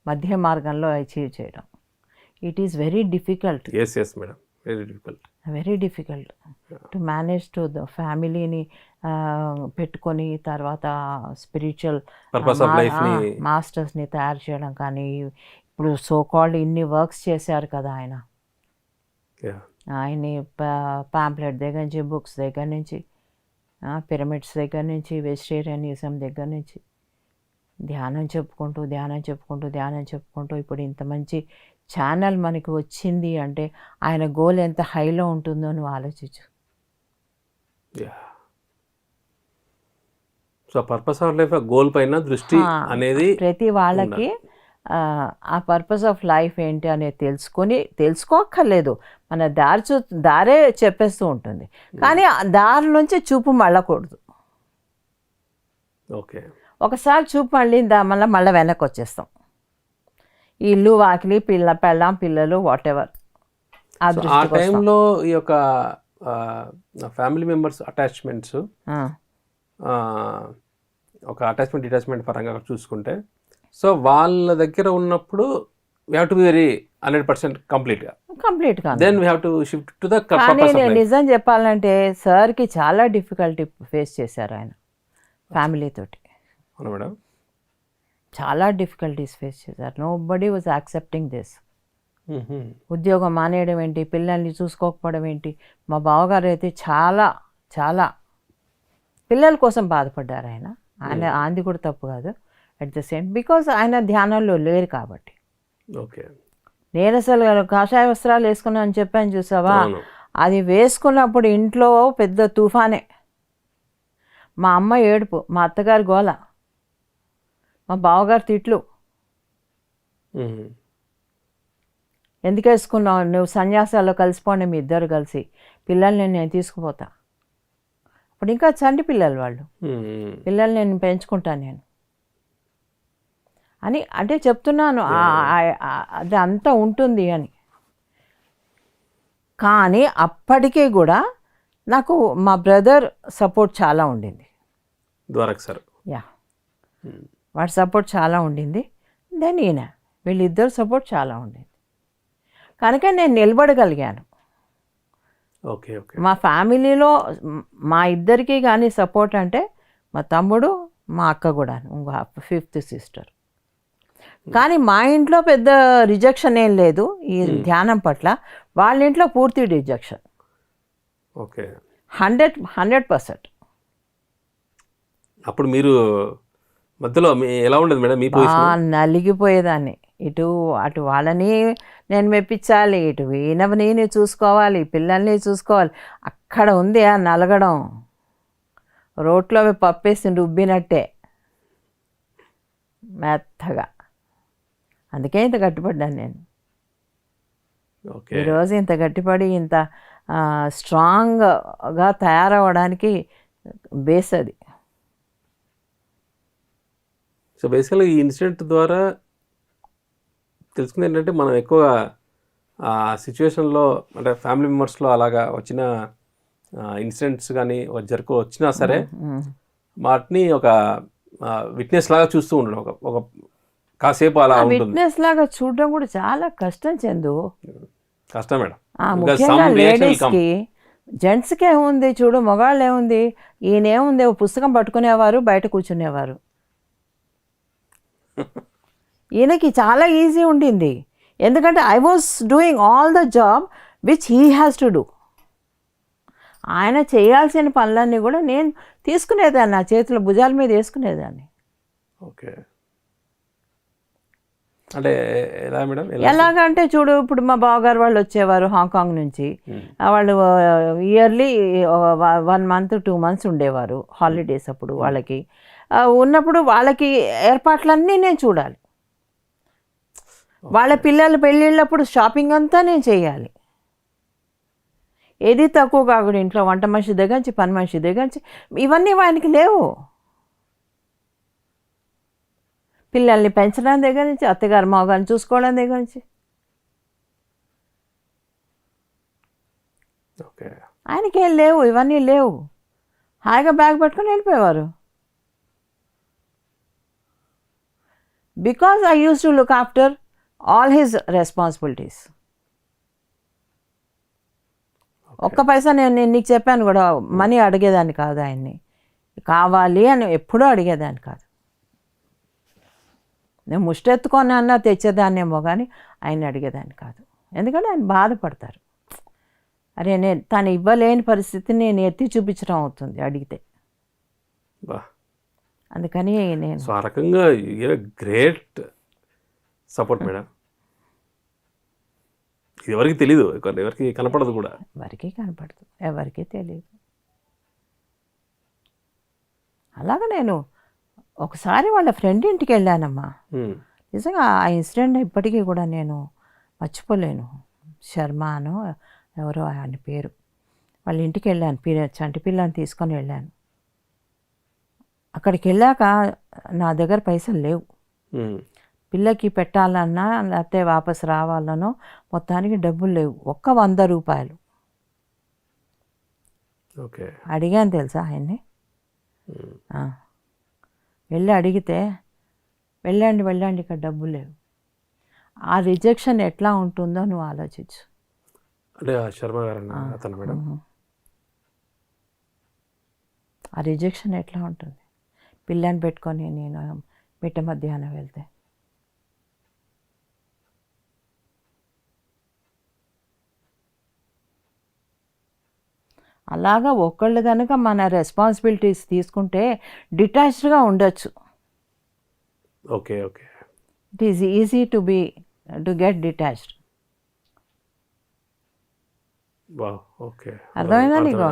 మధ్య మార్గంలో అచీవ్ చేయడం. It is very difficult. Madam, very difficult to manage to the ఫ్యామిలీని పెట్టుకొని తర్వాత స్పిరిచువల్ మాస్టర్స్ని తయారు చేయడం. కానీ ఇప్పుడు సో కాల్డ్ ఇన్ని వర్క్స్ చేశారు కదా ఆయన. ఆయన్ని పాంప్లెట్ దగ్గర నుంచి, బుక్స్ దగ్గర నుంచి, పిరమిడ్స్ దగ్గర నుంచి, వెజిటేరియనిజం దగ్గర నుంచి, ధ్యానం చెప్పుకుంటూ ఇప్పుడు ఇంత మంచి ఛానల్ మనకి వచ్చింది అంటే ఆయన గోల్ ఎంత హైలో ఉంటుందో నువ్వు ఆలోచించు. So purpose of life goal పైన దృష్టి అనేది ప్రతి వాళ్ళకి ఆ పర్పస్ ఆఫ్ లైఫ్ ఏంటి అనేది తెలుసుకోక్కర్లేదు. మన దారే చెప్పేస్తూ ఉంటుంది, కానీ ఆ దారి నుంచి చూపు మళ్ళకూడదు. ఓకే, ఒకసారి చూపు మళ్ళీ వెనక్కి వచ్చేస్తాం. ఇల్లు, వాకిలి, పిల్లలు, వాట్ ఎవర్. ఆ టైంలో ఈ యొక్క ఫ్యామిలీ మెంబర్స్ అటాచ్మెంట్స్, ఒక డిటాచ్మెంట్ పరంగా చూసుకుంటే, సో వాళ్ళ దగ్గర ఉన్నప్పుడు we have to be very 100% కంప్లీట్గా then we have to shift to the purpose of life. నిజం చెప్పాలంటే సార్కి చాలా డిఫికల్టీ ఫేస్ చేశారు ఆయన ఫ్యామిలీ తోటి. అవునా మేడం? చాలా డిఫికల్టీస్ ఫేస్ చేశారు. Nobody was accepting this. ఉద్యోగం మానేయడం ఏంటి, పిల్లల్ని చూసుకోకపోవడం ఏంటి. మా బావగారు అయితే చాలా చాలా పిల్లల కోసం బాధపడ్డారు ఆయన. ఆంది కూడా తప్పు కాదు. అట్ ద సేమ్ బికాజ్ ఆయన ధ్యానంలో లేరు కాబట్టి. ఓకే, నేను అసలు కాషాయ వస్త్రాలు వేసుకున్నాను అని చెప్పాను చూసావా, అది వేసుకున్నప్పుడు ఇంట్లో పెద్ద తుఫానే. మా అమ్మ ఏడుపు, మా అత్తగారి గోల, మా బావగారు తిట్లు. ఎందుకు వేసుకున్నావు నువ్వు, సన్యాసాల్లో కలిసిపోండి మీ ఇద్దరు కలిసి, పిల్లల్ని నేను తీసుకుపోతా. అప్పుడు ఇంకా చంటి పిల్లలు వాళ్ళు, పిల్లల్ని నేను పెంచుకుంటాను నేను అని అంటే చెప్తున్నాను. అది అంతా ఉంటుంది అని. కానీ అప్పటికే కూడా నాకు మా బ్రదర్ సపోర్ట్ చాలా ఉండింది. వాడి సపోర్ట్ చాలా ఉండింది. దెన్ ఈయన, వీళ్ళిద్దరు సపోర్ట్ చాలా ఉండింది. కనుక నేను నిలబడగలిగాను. మా ఫ్యామిలీలో మా ఇద్దరికి కానీ సపోర్ట్ అంటే మా తమ్ముడు, మా అక్క కూడా, ఇంకో 5th సిస్టర్. కానీ మా ఇంట్లో పెద్ద రిజెక్షన్ ఏం లేదు ఈ ధ్యానం పట్ల. వాళ్ళ ఇంట్లో పూర్తి రిజెక్షన్. 100%. అప్పుడు మీరు మధ్యలో ఎలా ఉండేది మేడం మీ పొజిషన్? నలిగిపోయేదాన్ని. అటు వాళ్ళని నేను మెప్పించాలి, ఇటు ఈయనని చూసుకోవాలి, పిల్లల్ని చూసుకోవాలి. అక్కడ ఉంది ఆ నలగడం, రోట్లో పప్పేసి రుబ్బినట్టే మెత్తగా. అందుకే ఇంత గట్టిపడ్డాను నేను. ఈరోజు ఇంత గట్టిపడి ఇంత స్ట్రాంగ్గా తయారవడానికి బేస్ అది. సో బేసికల్గా ఈ ఇన్సిడెంట్ ద్వారా తెలుసుకుంది ఏంటంటే, మనం ఎక్కువగా ఆ సిచ్యువేషన్లో అంటే ఫ్యామిలీ మెంబర్స్లో అలాగా వచ్చిన ఇన్సిడెంట్స్ కానీ వచ్చినా సరే వాటిని ఒక విట్నెస్ లాగా చూస్తూ ఉండడం, ఒక కాసేపు అలా ఉంటుంది. విట్నెస్ లాగా చూడడం కూడా చాలా కష్టం చందు. కష్టం మేడం. ముఖ్యంగా లేడీస్కి. జెంట్స్కి ఏముంది చూడు, మగాళ్ళు ఏముంది, ఈయనేముంది పుస్తకం పట్టుకునేవారు, బయట కూర్చునేవారు. ఈయనకి చాలా ఈజీ ఉండింది. ఎందుకంటే I was doing all the job which he has to do. ఆయన చేయాల్సిన పనులన్నీ కూడా నేను తీసుకునేదాన్ని, నా చేతుల భుజాల మీద వేసుకునేదాన్ని. ఓకే. అంటే ఎలా మేడం ఎలాగంటే చూడు, ఇప్పుడు మా బావగారు వాళ్ళు వచ్చేవారు హాంకాంగ్ నుంచి. వాళ్ళు ఇయర్లీ 1 month 2 months ఉండేవారు హాలిడేస్ అప్పుడు వాళ్ళకి. ఉన్నప్పుడు వాళ్ళకి ఏర్పాట్లన్నీ నేను చూడాలి. వాళ్ళ పిల్లలు పెళ్ళిళ్ళప్పుడు షాపింగ్ అంతా నేను చేయాలి. ఏది తక్కువ కాకుండా ఇంట్లో వంట మనిషి దగ్గర నుంచి పని మనిషి దగ్గర నుంచి ఇవన్నీ ఆయనకి లేవు. పిల్లల్ని పెంచడం దగ్గర నుంచి, అత్తగారు మామగారిని చూసుకోవడం దగ్గర నుంచి ఓకే ఆయనకేం లేవు, ఇవన్నీ లేవు. హాయిగా బ్యాగ్ పట్టుకొని వెళ్ళిపోయేవారు. Because I use to look after all his responsibilities. ఒక్క పైసా నేను నీకు చెప్పాను కూడా, మనీ అడిగేదాన్ని కాదు ఆయన్ని. కావాలి అని ఎప్పుడూ అడిగేదాన్ని కాదు. నేను ముష్టెత్తుకొని అన్నా తెచ్చేదాన్నేమో కానీ ఆయన అడిగేదాన్ని కాదు. ఎందుకంటే ఆయన బాధపడతారు. అరే నేను తను ఇవ్వలేని పరిస్థితిని నేను ఎత్తి చూపించడం అవుతుంది అడిగితే. అందుకని నేను ఆ రకంగా గ్రేట్ సపోర్ట్ మేడం. ఇది ఎవరికి తెలీదు, ఎవరికి కనపడదు కూడా. ఎవరికి కనపడదు, ఎవరికి తెలియదు. అలాగా నేను ఒకసారి వాళ్ళ ఫ్రెండ్ ఇంటికి వెళ్ళానమ్మా. నిజంగా ఆ ఇన్సిడెంట్ ఇప్పటికీ కూడా నేను మర్చిపోలేను. శర్మ అనో ఎవరో ఆయన పేరు. వాళ్ళ ఇంటికి వెళ్ళాను, చంటి పిల్లని తీసుకొని వెళ్ళాను. అక్కడికి వెళ్ళాక నా దగ్గర పైసలు లేవు. పిల్లకి పెట్టాలన్నా లేకపోతే వాపస్ రావాలనో మొత్తానికి డబ్బులు లేవు. ఒక్క 100 రూపాయలు ఓకే అడిగాను తెలుసా ఆయన్ని. వెళ్ళి అడిగితే వెళ్ళండి ఇక్కడ డబ్బులు లేవు. ఆ రిజెక్షన్ ఎట్లా ఉంటుందో నువ్వు ఆలోచించు. అంటే శర్మ గారు అతను మేడం, ఆ రిజెక్షన్ ఎట్లా ఉంటుంది. పిల్లని పెట్టుకొని నేను మిట్ట మధ్యాహ్నం వెళ్తే అలాగా ఒకళ్ళు కనుక మన రెస్పాన్సిబిలిటీస్ తీసుకుంటే డిటాచ్డ్గా ఉండొచ్చు. Okay okay it is easy to get detached. Okay అర్థమైందా నీకు?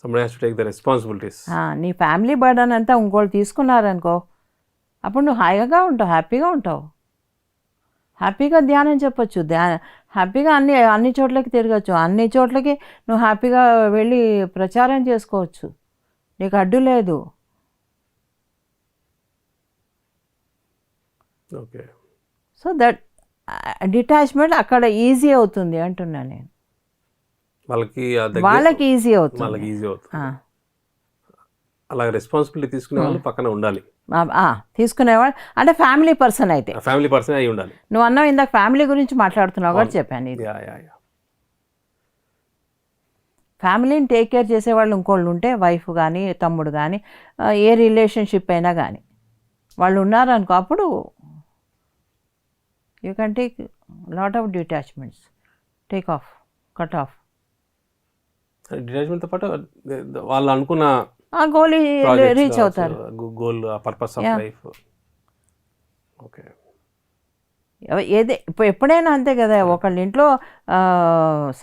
somebody has to take the responsibilities. నీ ఫ్యామిలీ బర్డన్ అంతా ఇంకోళ్ళు తీసుకున్నారనుకో, అప్పుడు నువ్వు హాయిగా ఉంటావు, హ్యాపీగా ఉంటావు. హ్యాపీగా ధ్యానం చెప్పొచ్చు, హ్యాపీగా అన్ని చోట్లకి తిరగచ్చు, అన్ని చోట్లకి నువ్వు హ్యాపీగా వెళ్ళి ప్రచారం చేసుకోవచ్చు. నీకు అడ్డు లేదు. ఓకే సో దట్ డిటాచ్మెంట్ అక్కడ ఈజీ అవుతుంది అంటున్నా నేను. వాళ్ళకి ఈజీ అవుతుంది. అలా రెస్పాన్సిబిలిటీ తీసుకునే వాళ్ళు పక్కన ఉండాలి. తీసుకునేవాడు అంటే ఫ్యామిలీ పర్సన్ అయితే, ఫ్యామిలీ పర్సన్ అయి ఉండాలి. నువ్వు అన్నావు ఇందాక ఫ్యామిలీ గురించి మాట్లాడుతున్నావు కూడా చెప్పాను. ఇది ఫ్యామిలీని టేక్ కేర్ చేసేవాళ్ళు ఇంకోళ్ళు ఉంటే, వైఫ్ కానీ తమ్ముడు కానీ ఏ రిలేషన్షిప్ అయినా కానీ వాళ్ళు ఉన్నారనుకో, అప్పుడు you can take lot of detachments, take off, cut off. డిటాచ్మెంట్తో పాటు వాళ్ళు అనుకున్న గోల్ రీచ్ అవుతారు. Goal, purpose of life. Okay ఇప్పుడు ఎప్పుడైనా అంతే కదా. ఒకళ్ళ ఇంట్లో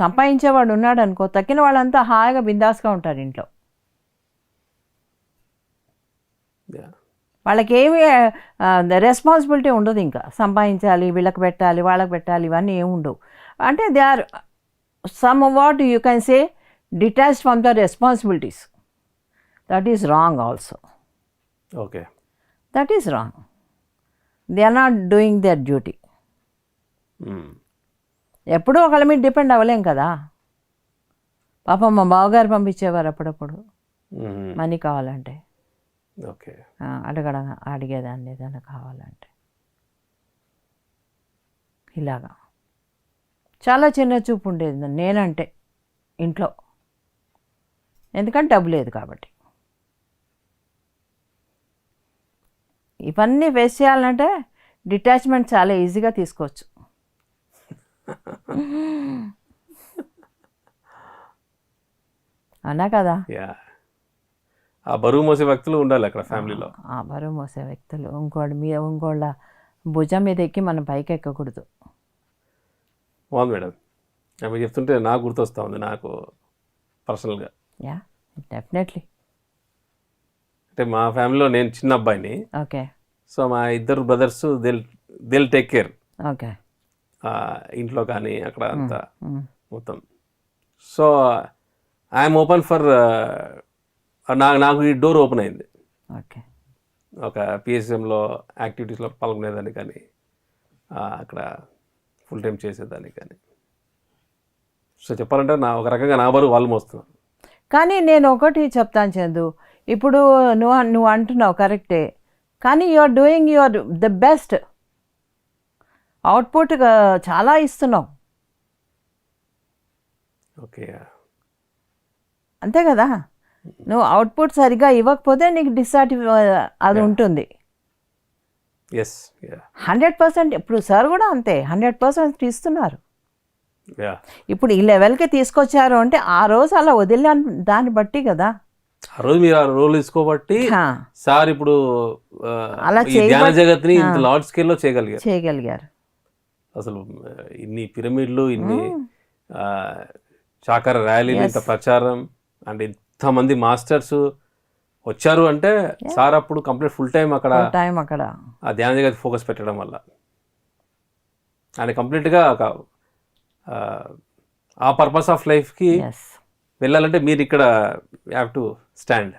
సంపాదించేవాడు ఉన్నాడు అనుకో, తక్కిన వాళ్ళంతా హాయిగా బిందాస్గా ఉంటారు ఇంట్లో. వాళ్ళకి ఏమి రెస్పాన్సిబిలిటీ ఉండదు. ఇంకా సంపాదించాలి, వీళ్ళకి పెట్టాలి, వాళ్ళకి పెట్టాలి, ఇవన్నీ ఏమి ఉండవు. అంటే they are somewhat you can say detached from the responsibilities. That is wrong also. Okay that is wrong. They are not doing their duty. ఎప్పుడూ ఒకళ్ళ మీద డిపెండ్ అవ్వలేం కదా. పాపం మా బావగారు పంపించేవారు అప్పుడప్పుడు మనీ కావాలంటే. ఓకే అడిగేదాన్ని ఏదైనా కావాలంటే. ఇలాగా చాలా చిన్న చూపు ఉండేది నేనంటే ఇంట్లో, ఎందుకంటే డబ్బు లేదు కాబట్టి. ఇవన్నీ ఫేస్ చేయాలంటే డిటాచ్మెంట్ చాలా ఈజీగా తీసుకోవచ్చు. అన్నా కదా. ఆ బరువు మోసే వ్యక్తులు ఉండాలి అక్కడ ఫ్యామిలీలో. ఆ బరువు మోసే వ్యక్తులు ఇంకోళ్ళ భుజం మీద ఎక్కి మనం పైకి ఎక్కకూడదు. బాగుంది మేడం. మీరు చెప్తుంటే నాకు గుర్తొస్తూ ఉంది నాకు పర్సనల్గా. Yeah, definitely. అంటే మా ఫ్యామిలీలో నేను చిన్న అబ్బాయిని. ఓకే. సో మా ఇద్దరు brothers they'll take care. Okay. ఇంట్లో కానీ అక్కడ అంతా మొత్తం. సో ఐఎమ్ ఓపెన్ ఫర్ నాకు ఈ డోర్ ఓపెన్ అయింది. ఓకే. ఒక పిఎస్ఎంలో యాక్టివిటీస్లో పాల్గొనేదాన్ని కానీ అక్కడ ఫుల్ టైం చేసేదాన్ని కానీ. సో చెప్పాలంటే ఒక రకంగా నా బరువు వాళ్ళు మోస్తున్నారు. కానీ నేను ఒకటి చెప్తాను చందు, ఇప్పుడు నువ్వు అంటున్నావు కరెక్టే, కానీ you are doing your the best. Output చాలా ఇస్తున్నావు. ఓకే. అంతే కదా, నువ్వు అవుట్పుట్ సరిగా ఇవ్వకపోతే నీకు అది ఉంటుంది. 100%. ఇప్పుడు సార్ కూడా అంతే 100% ఇస్తున్నారు. ఇప్పుడు ఈ లెవెల్కి తీసుకొచ్చారు అంటే ఆ రోజు అలా వదిలిన దాన్ని బట్టి కదా. ఆ రోజు మీరు ఆ రోల్ తీసుకోబట్టి సార్ ఇప్పుడు అలా ధ్యాన జగత్ని ఇంత లార్జ్ స్కేల్లో చేయగలిగారు. అసలు ఇన్ని పిరమిడ్లు, ఇన్ని చాకర ర్యాలీలు, ఇంత ప్రచారం అండ్ ఇంతమంది మాస్టర్స్ వచ్చారు అంటే సార్ అప్పుడు కంప్లీట్ ఫుల్ టైం అక్కడ ఆ ధ్యాన జగత్ ఫోకస్ పెట్టడం వల్ల ఆయన కంప్లీట్గా ఒక ఆ పర్పస్ ఆఫ్ లైఫ్కి వెళ్ళాలంటే మీరు ఇక్కడ హ్యావ్ టు స్టాండ్.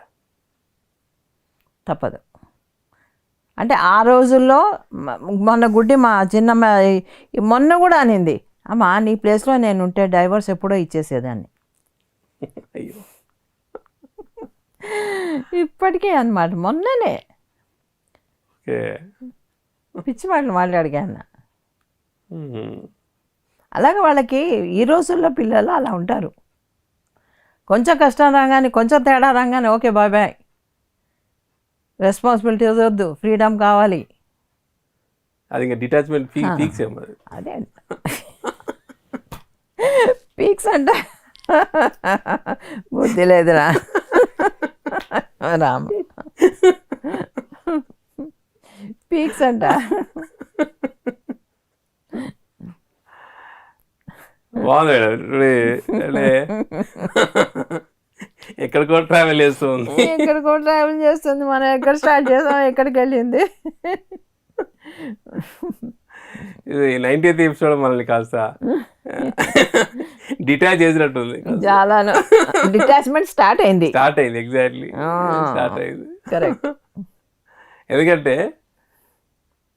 తప్పదు. అంటే ఆ రోజుల్లో మొన్న గుడ్డి మా చిన్నమ్మ మొన్న కూడా అనింది, అమ్మా నీ ప్లేస్లో నేను ఉంటే డైవర్స్ ఎప్పుడో ఇచ్చేసేదాన్ని. అయ్యో, ఇప్పటికే అన్నమాట. మొన్ననే పిచ్చి మాటలు మాట్లాడిగాను. అలాగే వాళ్ళకి ఈ రోజుల్లో పిల్లలు అలా ఉంటారు. కొంచెం కష్టం రాగానే, కొంచెం తేడా రాగానే ఓకే బాయ్ బాయ్, రెస్పాన్సిబిలిటీస్ వద్దు, ఫ్రీడమ్ కావాలి. అది ఇంకా డిటాచ్మెంట్ పీక్స్. అదే పీక్స్ అంట. బుద్ధి లేదురా రామ, పీక్స్ అంట. ఎక్కడికో ట్రావెల్ చేస్తుంది. మనం ఎక్కడ స్టార్ట్ చేసాం, ఎక్కడికి వెళ్ళింది. ఇది 90th ఎపిసోడ్ మనల్ని కాస్త డిటాచ్ చేసినట్టుంది. చాలా డిటాచ్మెంట్ స్టార్ట్ అయింది. ఎగ్జాక్ట్లీ స్టార్ట్ అయింది. కరెక్ట్. ఎందుకంటే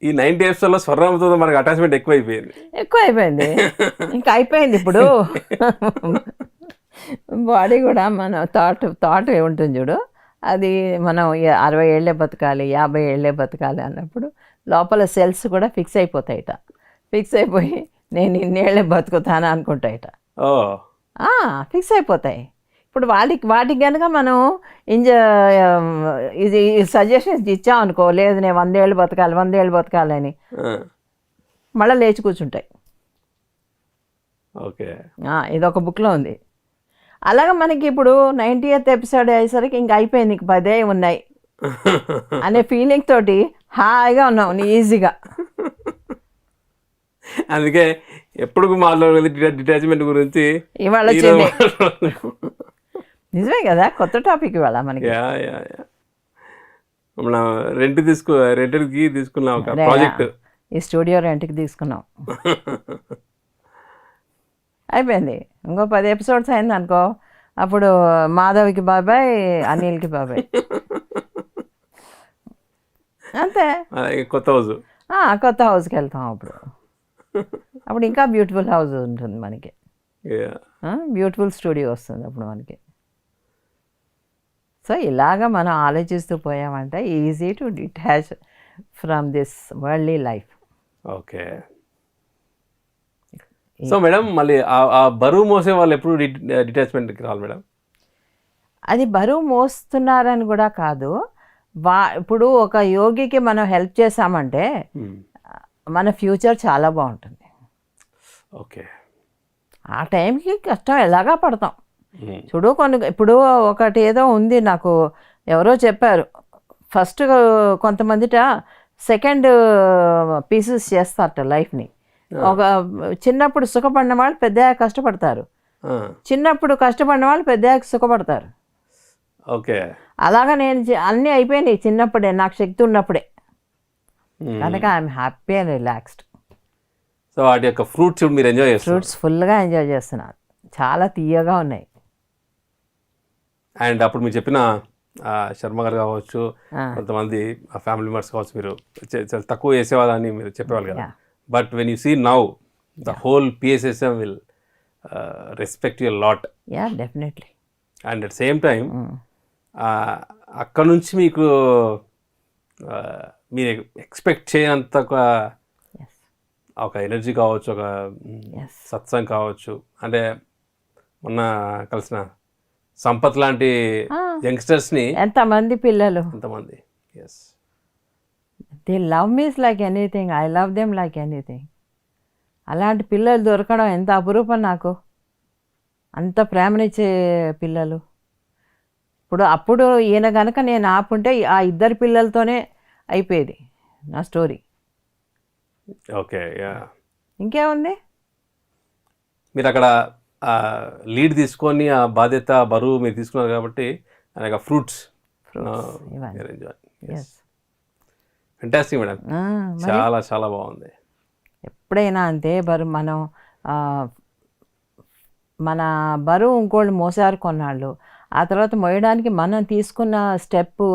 ఈ 90 ఎపిసోడ్లో స్వర్ణంతో మనకు అటాచ్మెంట్ ఎక్కువైపోయింది. ఇంకా అయిపోయింది. ఇప్పుడు బాడీ కూడా మన థాట్ ఉంటుంది చూడు, అది మనం 60 ఏళ్ళే బతకాలి, 50 ఏళ్ళే బతకాలి అన్నప్పుడు లోపల సెల్స్ కూడా ఫిక్స్ అయిపోతాయిట. ఫిక్స్ అయిపోయి నేను ఇన్నేళ్లే బతుకుతాను అనుకుంటాయిట. ఫిక్స్ అయిపోతాయి. ఇప్పుడు వాటికి కనుక మనం ఇది సజెషన్స్ ఇచ్చాం అనుకో, లేదు నేను 100 ఏళ్ళు బతకాలి అని మళ్ళీ లేచి కూర్చుంటాయి. ఓకే, ఇదొక బుక్లో ఉంది. అలాగే మనకి ఇప్పుడు 90th ఎపిసోడ్ అయ్యేసరికి ఇంకా అయిపోయింది, ఇంక 10 ఉన్నాయి అనే ఫీలింగ్ తోటి హాయిగా ఉన్నాం ఈజీగా. అందుకే ఎప్పుడు మాట్లాడేది డిటాచ్మెంట్ గురించి. ఇవాళ నిజమే కదా, కొత్త టాపిక్ ఇవాళ మనకి. మన రెంట్కి తీసుకున్నాం ఒక ప్రాజెక్ట్. ఈ స్టూడియో రెంట్కి తీసుకున్నాం. అయిపోయింది. ఇంకో 10 ఎపిసోడ్స్ అయింది అనుకో, అప్పుడు మాధవికి బాబాయ్, అనిల్కి బాబాయ్. అంతే. కొత్త హౌస్కి వెళ్తాం. అప్పుడు ఇంకా బ్యూటిఫుల్ హౌస్ ఉంటుంది మనకి, బ్యూటిఫుల్ స్టూడియో వస్తుంది అప్పుడు మనకి. సో ఇలాగా మనం ఆలోచిస్తూ పోయామంటే easy to detach from this worldly life. Okay. So madam, మళ్ళీ ఆ బరువు మోసే వాళ్ళు ఎప్పుడు డిటాచ్మెంట్కి రావాలి మేడం? అది బరువు మోస్తున్నారని కూడా కాదు. ఇప్పుడు ఒక యోగికి మనం హెల్ప్ చేసామంటే మన ఫ్యూచర్ చాలా బాగుంటుంది. ఓకే. ఆ టైంకి కష్టం ఎలాగా పడతాం చూడు. ఇప్పుడు ఒకటి ఏదో ఉంది, నాకు ఎవరో చెప్పారు. ఫస్ట్ కొంతమందిట సెకండ్ పీసెస్ చేస్తారట లైఫ్ని. ఒక చిన్నప్పుడు సుఖపడిన వాళ్ళు పెద్దగా కష్టపడతారు, చిన్నప్పుడు కష్టపడిన వాళ్ళు పెద్దగా సుఖపడతారు. ఓకే, అలాగా నేను అన్నీ అయిపోయినాయి చిన్నప్పుడే, నాకు శక్తి ఉన్నప్పుడే. కనుక I'm happy and relaxed. So వాటి యొక్క ఫ్రూట్స్ మీరు ఎంజాయ్ చేస్తారు. ఫ్రూట్స్ ఫుల్గా ఎంజాయ్ చేస్తున్నాను, చాలా తీయగా ఉన్నాయి. అండ్ అప్పుడు మీరు చెప్పిన శర్మ గారు కావచ్చు, కొంతమంది ఫ్యామిలీ మెంబర్స్ కావచ్చు, మీరు చాలా తక్కువ వేసేవాళ్ళని మీరు చెప్పేవాళ్ళు కదా. But when you see now the whole PSSM will respect your lot. Yeah, definitely. And at same time అక్కడ నుంచి మీకు మీరు ఎక్స్పెక్ట్ చేయనంత ఒక ఎనర్జీ కావచ్చు, ఒక సత్సంగ్ కావచ్చు. అంటే మొన్న కలిసిన సంపత్ లాంటి యంగ్స్టర్స్ని ఎంతమంది పిల్లలు, ఎంతమంది, yes, they love me like anything, I love them like anything. అలాంటి పిల్లలు దొరకడం ఎంత అపురూపం నాకు, అంత ప్రేమనిచ్చే పిల్లలు. అప్పుడు ఈయన కనుక నేను ఆపుంటే ఆ ఇద్దరు పిల్లలతోనే అయిపోయేది నా స్టోరీ. ఓకే, ఇంకేముంది. మీరు అక్కడ లీడ్ తీసుకొని ఆ బాధ్యత బరువు మీరు తీసుకున్నారు కాబట్టి అనేక ఫ్రూట్స్ ఫెంటాస్టిక్ మేడం, చాలా చాలా బాగుంది. ఎప్పుడైనా అంతే బరువు మన బరువు ఇంకోళ్ళు మోసారు కొన్నాళ్ళు, ఆ తర్వాత మోయడానికి మనం తీసుకున్న స్టెప్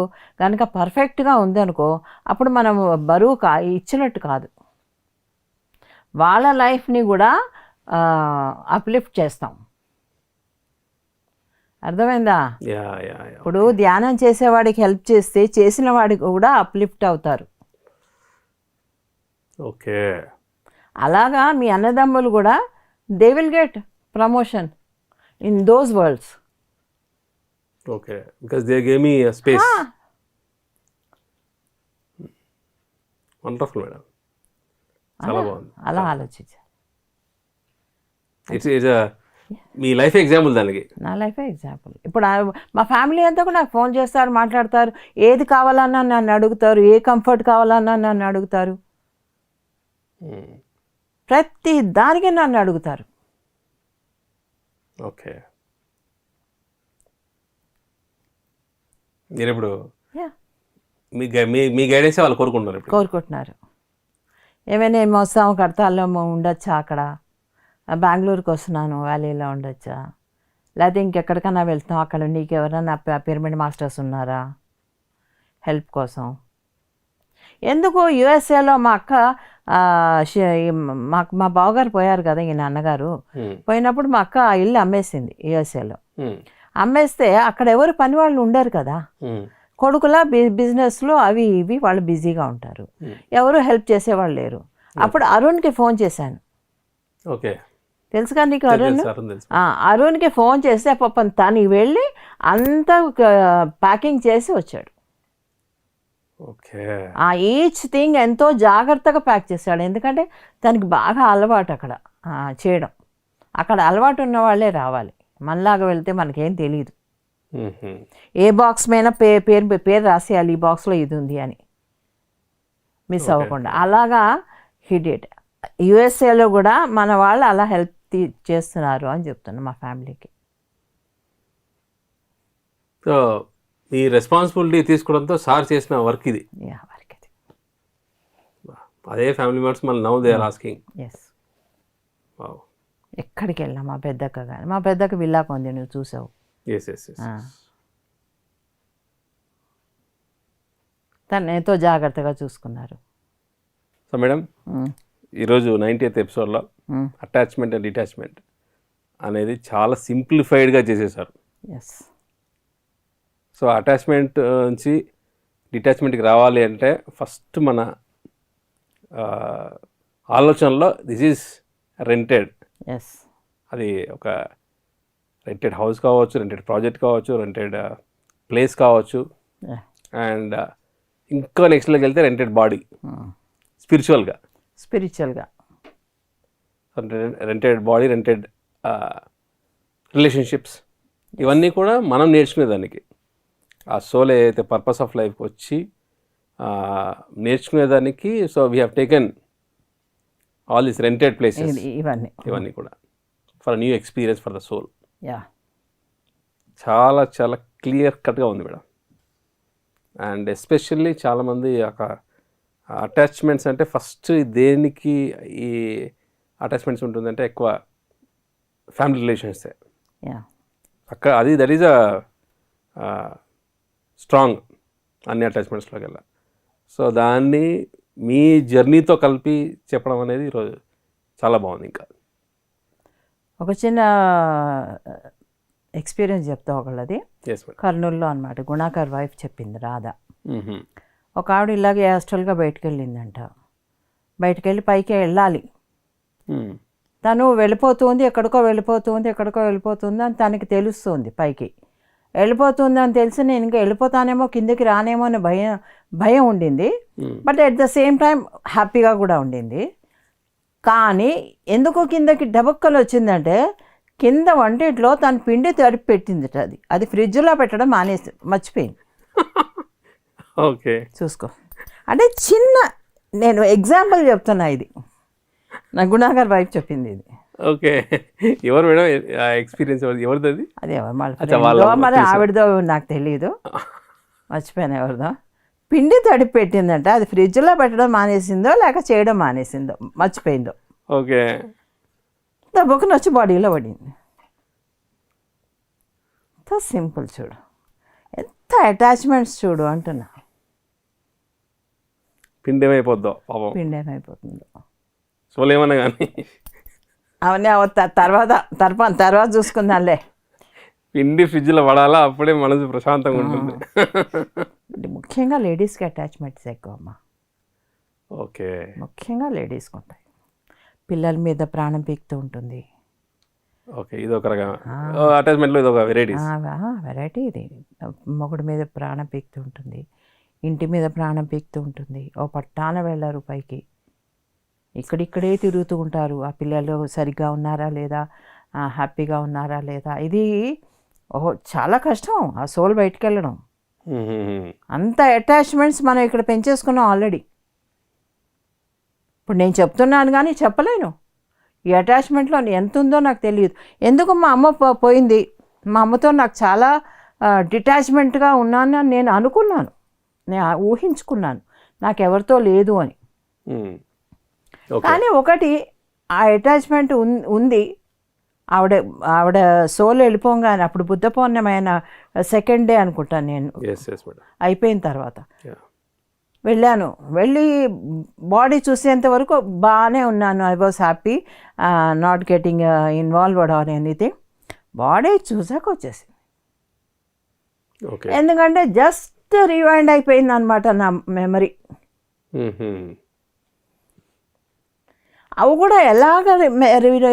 కనుక పర్ఫెక్ట్గా ఉందనుకో, అప్పుడు మనం బరువు ఇచ్చినట్టు కాదు, వాళ్ళ లైఫ్ని కూడా అప్లిఫ్ట్ చేస్తాం. అర్థమైందా? ఇప్పుడు ధ్యానం చేసేవాడికి హెల్ప్ చేస్తే చేసిన వాడికి కూడా అప్లిఫ్ట్ అవుతారు. ఓకే, అలాగా మీ అన్నదమ్ములు కూడా they will get promotion in those world's. Okay, because they gave me space. Wonderful madam, చాలా బాగుంది. అలా ఆలోచించాను. ఇట్స్ మీ లైఫ్ ఎగ్జాంపుల్ దానికి. నా లైఫే ఎగ్జాంపుల్. ఇప్పుడు మా ఫ్యామిలీ అంతా కూడా నాకు ఫోన్ చేస్తారు, మాట్లాడతారు, ఏది కావాలన్నా నన్ను అడుగుతారు, ఏ కంఫర్ట్ కావాలన్నా నన్ను అడుగుతారు, ప్రతి దానికి నన్ను అడుగుతారు. ఓకే, మీరు ఇప్పుడు మీ గైడెన్స్ వాళ్ళు కోరుకుంటున్నారు. ఏమైనా ఏమి వస్తాము, కడతాల్లో ఉండొచ్చా, అక్కడ బెంగళూరుకి వస్తున్నాను, వ్యాలీలో ఉండొచ్చా, లేకపోతే ఇంకెక్కడికన్నా వెళ్తాం, అక్కడ నీకు ఎవరైనా పిరమిడ్ మాస్టర్స్ ఉన్నారా హెల్ప్ కోసం. ఎందుకు యుఎస్ఏలో మా అక్క మా బావగారు పోయారు కదా, ఈ నాన్నగారు పోయినప్పుడు మా అక్క ఆ ఇల్లు అమ్మేసింది యుఎస్ఏలో. అమ్మేస్తే అక్కడ ఎవరు పని వాళ్ళు ఉండరు కదా, కొడుకుల బిజినెస్లో అవి ఇవి వాళ్ళు బిజీగా ఉంటారు, ఎవరు హెల్ప్ చేసేవాళ్ళు లేరు. అప్పుడు అరుణ్కి ఫోన్ చేశాను. ఓకే, తెలుసు కదా నీకు అరుణ్? అరుణ్కి ఫోన్ చేస్తే పాపం తను వెళ్ళి అంతా ప్యాకింగ్ చేసి వచ్చాడు. ఈచ్ థింగ్ ఎంతో జాగ్రత్తగా ప్యాక్ చేశాడు, ఎందుకంటే తనకి బాగా అలవాటు అక్కడ చేయడం. అక్కడ అలవాటు ఉన్న వాళ్ళే రావాలి, మనలాగా వెళ్తే మనకేం తెలియదు. ఏ బాక్స్ మీద పేరు రాసేయాలి, ఈ బాక్స్లో ఇది ఉంది అని మిస్ అవ్వకుండా. అలాగా హిడెడ్. యుఎస్ఏలో కూడా మన వాళ్ళు అలా హెల్ప్ చేస్తున్నారు అని చెప్తున్నా మా ఫ్యామిలీకి. సో ఈ రెస్పాన్సిబిలిటీ తీసుకోవడంతో సార్ చేసిన వర్క్ ఇది. వర్క్ ఇది. అదే ఫ్యామిలీ మెంబర్స్ మళ్ళీ now they are asking. Yes, ఎక్కడికి వెళ్ళాం మా పెద్దక్క కానీ, మా పెద్దక్క విల్లాకు ఉంది, నువ్వు చూసావు. తను ఎంతో జాగ్రత్తగా చూసుకున్నారు. సో మేడం, ఈరోజు 90th ఎపిసోడ్లో అటాచ్మెంట్ అండ్ డిటాచ్మెంట్ అనేది చాలా సింప్లిఫైడ్గా చేసేసారు. ఎస్. సో అటాచ్మెంట్ నుంచి డిటాచ్మెంట్కి రావాలి అంటే ఫస్ట్ మన ఆలోచనలో దిస్ ఈజ్ రెంటెడ్. ఎస్. అది ఒక రెంటెడ్ హౌస్ కావచ్చు, రెంటెడ్ ప్రాజెక్ట్ కావచ్చు, రెంటెడ్ ప్లేస్ కావచ్చు, అండ్ ఇంకా నెక్స్ట్లోకి వెళ్తే రెంటెడ్ బాడీ, స్పిరిచువల్గా రెంటెడ్ బాడీ, రెంటెడ్ రిలేషన్షిప్స్, ఇవన్నీ కూడా మనం నేర్చుకునేదానికి. ఆ సోల్ ఏదైతే పర్పస్ ఆఫ్ లైఫ్కి వచ్చి నేర్చుకునేదానికి so we have taken all these rented places ఇవన్నీ కూడా for new experience for the soul. Yeah, చాలా చాలా క్లియర్ కట్గా ఉంది మేడం. అండ్ ఎస్పెషల్లీ చాలామంది ఒక అటాచ్మెంట్స్ అంటే ఫస్ట్ దేనికి ఈ అటాచ్మెంట్స్ ఉంటుందంటే ఎక్కువ ఫ్యామిలీ రిలేషన్సే యా, అక్కడ అది దట్ ఈజ్ అ స్ట్రాంగ్ అన్ని అటాచ్మెంట్స్లోకి వెళ్ళా. సో దాన్ని మీ జర్నీతో కలిపి చెప్పడం అనేది ఈరోజు చాలా బాగుంది. ఇంకా ఒక చిన్న ఎక్స్పీరియన్స్ చెప్తా ఒకళ్ళది. Yes madam. కర్నూలులో అనమాట. గుణాకర్ వైఫ్ చెప్పింది, రాధ. ఒక ఆవిడ ఇలాగే హాస్టల్గా బయటకు వెళ్ళిందంట. బయటకు వెళ్ళి పైకి వెళ్ళాలి, తను వెళ్ళిపోతుంది, ఎక్కడికో వెళ్ళిపోతుంది అని తనకి తెలుస్తుంది. పైకి వెళ్ళిపోతుంది అని తెలిసి నేను ఇంకా వెళ్ళిపోతానేమో, కిందకి రానేమో అని భయం ఉండింది. But at the same time హ్యాపీగా కూడా ఉండింది. కానీ ఎందుకు కిందకి డబక్కలు వచ్చిందంటే, కింద వంటింట్లో తన పిండి తడిపి పెట్టిందిట. అది ఫ్రిడ్జ్లో పెట్టడం మర్చిపోయింది. ఓకే, చూసుకో. అంటే చిన్న, నేను ఎగ్జాంపుల్ చెప్తున్నా, ఇది నా గుణాకర్ వైఫ్ చెప్పింది ఇది. ఓకే, ఎవరు మేడం ఎక్స్పీరియన్స్ ఎవరిది అది? అదే మరి ఆవిడదో నాకు తెలియదు, మర్చిపోయాను ఎవరిదో. పిండి తడిపి పెట్టిందంట, అది ఫ్రిడ్జ్లో పెట్టడం మానేసిందో లేక చేయడం మానేసిందో మర్చిపోయిందో. ఓకే, దెబ్బకుని వచ్చి బాడీలో పడింది. ఎంత సింపుల్ చూడు, ఎంత అటాచ్మెంట్స్ చూడు అంటున్నా. పిండి ఏమైపోద్దో పాపం, పిండి ఏమైపోతుందో సోలేమన్నా కానీ అవన్నీ తర్వాత చూసుకుందాంలే. పిండి ఫ్రిడ్జ్లో పడాలా, అప్పుడే మనసు ప్రశాంతంగా ఉంటుంది. ముఖ్యంగా లేడీస్కి అటాచ్మెంట్స్ ఎక్కువ అమ్మా. ఓకే, ముఖ్యంగా లేడీస్కి ఉంటాయి. పిల్లల మీద ప్రాణం పీకుతూ ఉంటుంది. ఓకే, ఇది ఒక రకం అటాచ్మెంట్లో ఇది ఒక వెరైటీ. ఇది మొగుడు మీద ప్రాణం పీకుతూ ఉంటుంది, ఇంటి మీద ప్రాణం పీకుతూ ఉంటుంది. ఓ పట్టాన వెళ్ళారు పైకి, ఇక్కడిక్కడే తిరుగుతూ ఉంటారు. ఆ పిల్లలు సరిగ్గా ఉన్నారా లేదా, హ్యాపీగా ఉన్నారా లేదా, ఇది చాలా కష్టం ఆ సోల్ బయటికి వెళ్ళడం. అంత అటాచ్మెంట్స్ మనం ఇక్కడ పెంచేసుకున్నాం ఆల్రెడీ. ఇప్పుడు నేను చెప్తున్నాను కానీ చెప్పలేను ఈ అటాచ్మెంట్లో ఎంత ఉందో నాకు తెలియదు. ఎందుకు మా అమ్మ పోయింది, మా అమ్మతో నాకు చాలా డిటాచ్మెంట్గా ఉన్నాను అని నేను అనుకున్నాను, నేను ఊహించుకున్నాను నాకు ఎవరితో లేదు అని. కానీ ఒకటి, ఆ అటాచ్మెంట్ ఉంది. ఆవిడ సోల్ వెళ్ళిపోగానే, అప్పుడు బుద్ధ పౌర్ణమైన సెకండ్ డే అనుకుంటాను నేను, అయిపోయిన తర్వాత వెళ్ళాను. వెళ్ళి బాడీ చూసేంత వరకు బాగానే ఉన్నాను. I was happy, not getting involved or anything. Body చూసాక వచ్చేసింది. ఎందుకంటే జస్ట్ రివైండ్ అయిపోయింది అనమాట నా మెమరీ. అవి కూడా ఎలాగ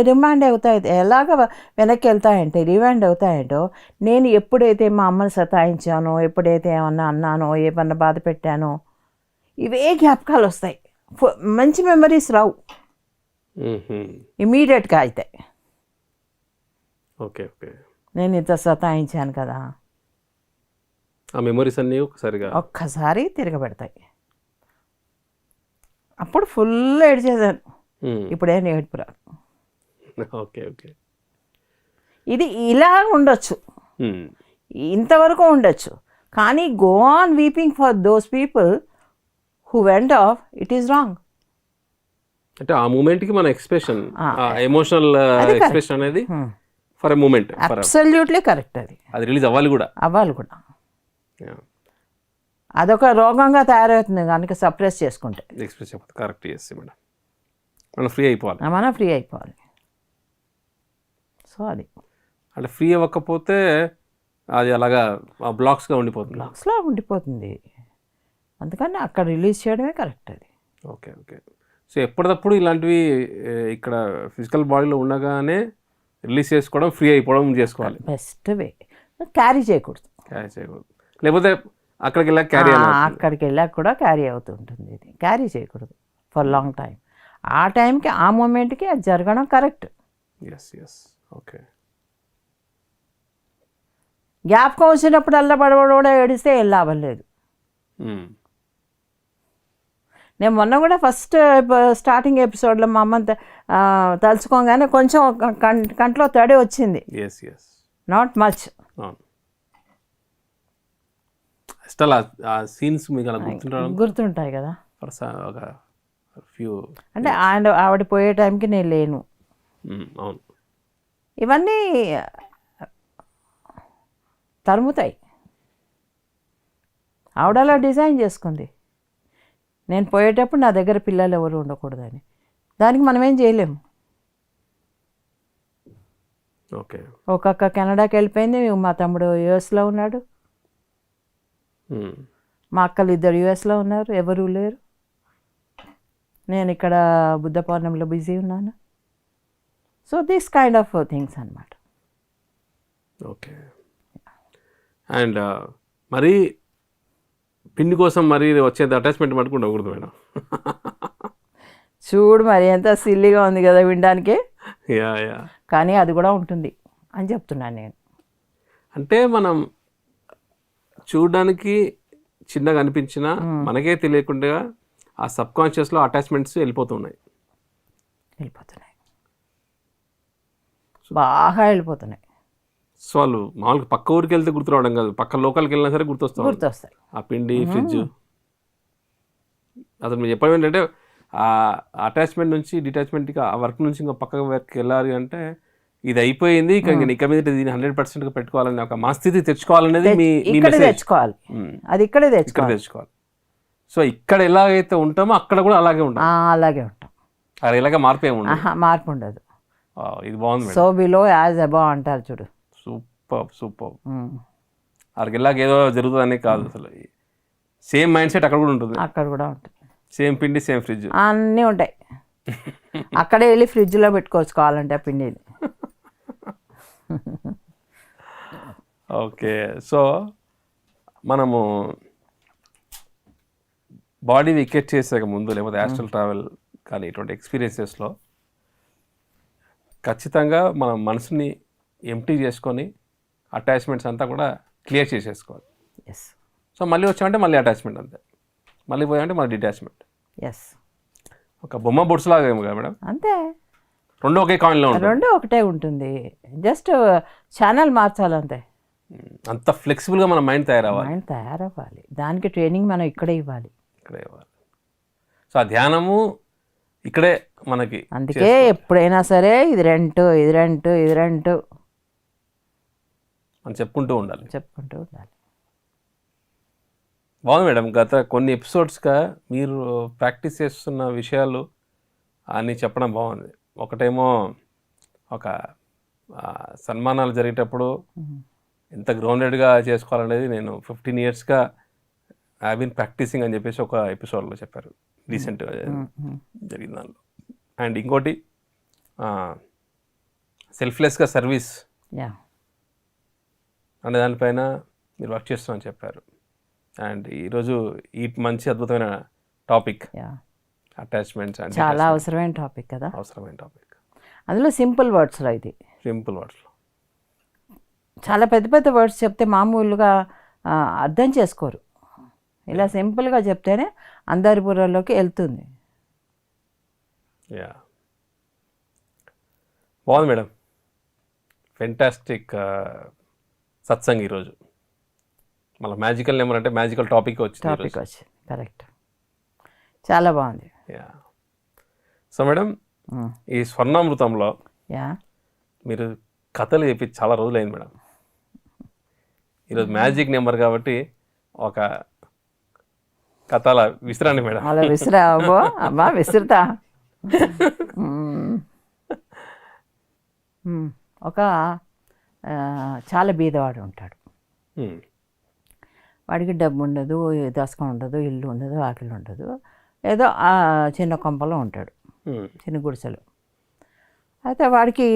రిమైండ్ అవుతాయి, ఎలాగ వెనక్కి వెళ్తాయంటే, రివైండ్ అవుతాయంటో, నేను ఎప్పుడైతే మా అమ్మని సతాయించానో, ఎప్పుడైతే ఏమన్నా అన్నానో, ఏమన్నా బాధ పెట్టానో, ఇవే జ్ఞాపకాలు వస్తాయి. మంచి మెమరీస్ రావు ఇమీడియట్గా అయితే. ఓకే ఓకే, నేను ఇంత సతాయించాను కదా, ఆ మెమరీస్ అన్నీ ఒక్కసారి తిరగబెడతాయి. అప్పుడు ఫుల్ ఏడ్చేసాను, ఇప్పుడేం ఏడుపురా. ఓకే ఓకే, ఇది ఇలా ఉండొచ్చు, ఇంతవరకు ఉండొచ్చు. కానీ go on weeping for those people who went off, it is wrong. అంటే ఆ మూమెంట్కి మన ఎక్స్ప్రెషన్, ఎమోషనల్ ఎక్స్ప్రెషన్ అనేది for a moment, absolutely correct. అది రిలీజ్ అవ్వాలి కూడా. అదొక రోగంగా తయారవుతుంది కనుక సప్రెస్ చేసుకుంటే. Express correct, yes madam. మనం ఫ్రీ అయిపోవాలి. సో అది అంటే ఫ్రీ అవ్వకపోతే అది అలాగా బ్లాక్స్గా ఉండిపోతుంది. అందుకని అక్కడ రిలీజ్ చేయడమే కరెక్ట్ అది. Okay okay. సో ఎప్పటికప్పుడు ఇలాంటివి ఇక్కడ ఫిజికల్ బాడీలో ఉండగానే రిలీజ్ చేసుకోవడం, ఫ్రీ అయిపోవడం చేసుకోవాలి. Best way. క్యారీ చేయకూడదు, లేకపోతే అక్కడికి వెళ్ళాక కూడా క్యారీ అవుతుంటుంది. ఇది క్యారీ చేయకూడదు ఫర్ లాంగ్ టైం. ఆ టైంకి, ఆ మూమెంట్కి అది జరగడం కరెక్ట్. ఓకే. జ్ఞాపకం వచ్చినప్పుడు అల్లబడబడ ఏడిస్తే ఏం లాభం లేదు. నేను మొన్న కూడా ఫస్ట్ స్టార్టింగ్ ఎపిసోడ్లో మా అమ్మని తలుచుకోగానే కొంచెం కంట్లో తడి వచ్చింది, ఎస్ ఎస్, నాట్ మచ్. అవును. అసలు ఆ సీన్స్ మీకు అలా గుర్తుంటాయి కదా. ఒక ఫ్యూ అంటే ఆవిడ పోయే టైంకి నేను లేను. అవును. ఇవన్నీ తరుముతాయి. ఆవిడ అలా డిజైన్ చేసుకుంది, నేను పోయేటప్పుడు నా దగ్గర పిల్లలు ఎవరు ఉండకూడదని. దానికి మనం ఏం చేయలేము. ఓకే. ఒక అక్క కెనడాకి వెళ్ళిపోయింది, మా తమ్ముడు యుఎస్లో ఉన్నాడు, మా అక్కలు 2 యుఎస్లో ఉన్నారు, ఎవరూ లేరు. నేను ఇక్కడ బుద్ధ పౌర్ణమిలో బిజీ ఉన్నాను. So this kind of things అన్నమాట. ఓకే. అండ్ మరి పిండి కోసం మరి వచ్చేది అటాచ్మెంట్ మటుకు ఉండకూడదు మేడం. చూడు మరి ఎంత సిల్లీగా ఉంది కదా వినడానికి. యా యా, కానీ అది కూడా ఉంటుంది అని చెప్తున్నాను నేను. అంటే మనం చూడడానికి చిన్నగా అనిపించినా మనకే తెలియకుండా ఆ సబ్ కాన్షియస్లో అటాచ్మెంట్స్ వెళ్ళిపోతున్నాయి, బాగా వెళ్ళిపోతున్నాయి. సో వాళ్ళు మామూలుగా పక్క ఊరికి వెళ్తే గుర్తు రావడం కాదు, పక్క లోకల్కి వెళ్ళినా సరే గుర్తొస్తాయి ఆ పిండి, ఫ్రిడ్జ్. అసలు మీరు చెప్పడం ఏంటంటే ఆ అటాచ్మెంట్ నుంచి డిటాచ్మెంట్కి, ఆ వర్క్ నుంచి ఇంకా పక్క వర్క్ వెళ్ళాలి అంటే ఇది అయిపోయింది, ఇక మీద దీన్ని 100% పెట్టుకోవాలని ఒక మా స్థితి తెచ్చుకోవాలనేది మీ తెచ్చుకోవాలి. అది ఇక్కడే తెచ్చుకోవాలి. సో ఇక్కడ ఎలాగైతే ఉంటామో అక్కడ కూడా అలాగే ఉంటాం. అది ఇలాగే మార్పు ఉండదు. ఇది బాగుంది. సో బిలో యాజ్ అబౌవ్ అంటారు చూడు. సూపర్. అక్కడికి వెళ్ళాక ఏదో జరుగుతుందనే కాదు, అసలు సేమ్ మైండ్ సెట్ అక్కడ కూడా ఉంటుంది. సేమ్ పిండి, సేమ్ ఫ్రిడ్జ్, అన్నీ ఉంటాయి. అక్కడే వెళ్ళి ఫ్రిడ్జ్లో పెట్టుకోవాలంటే ఆ పిండిని. ఓకే. సో మనము బాడీ వికెట్ చేసాక ముందు, లేకపోతే యాస్ట్రల్ ట్రావెల్ కానీ ఇటువంటి ఎక్స్పీరియన్సెస్లో ఖచ్చితంగా మన మనసుని ఎంప్టీ చేసుకొని అటాచ్మెంట్స్ అంతా కూడా క్లియర్ చేసేసుకోవాలి. సో మళ్ళీ వచ్చామంటే మళ్ళీ అటాచ్మెంట్ అంతే, మళ్ళీ పోయామంటే మళ్ళీ డిటాచ్మెంట్. ఒక బొమ్మ బొడ్స్లాగా ఏమో కదా మేడం, అంతే. రెండు ఒకే కాయిన్లో ఉంటుంది, రెండు ఒకటే ఉంటుంది, జస్ట్ ఛానల్ మార్చాలంతే. అంత ఫ్లెక్సిబుల్గా మన మైండ్ తయారవ్వాలి. దానికి ట్రైనింగ్ మనం ఇక్కడే ఇవ్వాలి. సో ఆ ధ్యానము ఇక్కడే మనకి. అందుకే ఎప్పుడైనా సరే ఇది రెంట్ మనం చెప్పుకుంటూ ఉండాలి. బాగుంది మేడం. గత కొన్ని ఎపిసోడ్స్గా మీరు ప్రాక్టీస్ చేస్తున్న విషయాలు అన్నీ చెప్పడం బాగుంది. ఒకటేమో ఒక సన్మానాలు జరిగేటప్పుడు ఎంత గ్రౌండెడ్గా చేసుకోవాలనేది నేను 15 yearsగా ఐ బీన్ ప్రాక్టీసింగ్ అని చెప్పేసి ఒక ఎపిసోడ్లో చెప్పారు, రీసెంట్గా జరిగిన దానిలో. అండ్ ఇంకోటి సెల్ఫ్లెస్గా సర్వీస్ అనే దానిపైన మీరు వర్క్ చేస్తున్నామని చెప్పారు. అండ్ ఈరోజు ఈ మంచి అద్భుతమైన టాపిక్ అటాచ్మెంట్స్. చాలా అవసరమైన టాపిక్ కదా. అవసరమైన టాపిక్. అందులో సింపుల్ వర్డ్స్లో, ఇది సింపుల్ వర్డ్స్లో. చాలా పెద్ద పెద్ద వర్డ్స్ చెప్తే మామూలుగా అర్థం చేసుకోరు. ఇలా సింపుల్గా చెప్తేనే అందరి బుర్రలోకి వెళ్తుంది. బాగుంది మేడం. ఫెంటాస్టిక్ సత్సంగ్ ఈరోజు. మళ్ళీ మ్యాజికల్ నెంబర్ అంటే మ్యాజికల్ టాపిక్ వచ్చింది. కరెక్ట్, చాలా బాగుంది. సో మేడం, ఈ స్వర్ణామృతంలో మీరు కథలు చెప్పి చాలా రోజులైంది మేడం. ఈరోజు మ్యాజిక్ నెంబర్ కాబట్టి ఒక కథ అలా విసిరండి మేడం. అలా విసురుతా. ఒక చాలా బీదవాడు ఉంటాడు. వాడికి డబ్బు ఉండదు, దశకం ఉండదు, ఇల్లు ఉండదు, ఆకలి ఉండదు, ఏదో చిన్న కొంపలో ఉంటాడు, చిన్న గుడిసెలు. అయితే వాడికి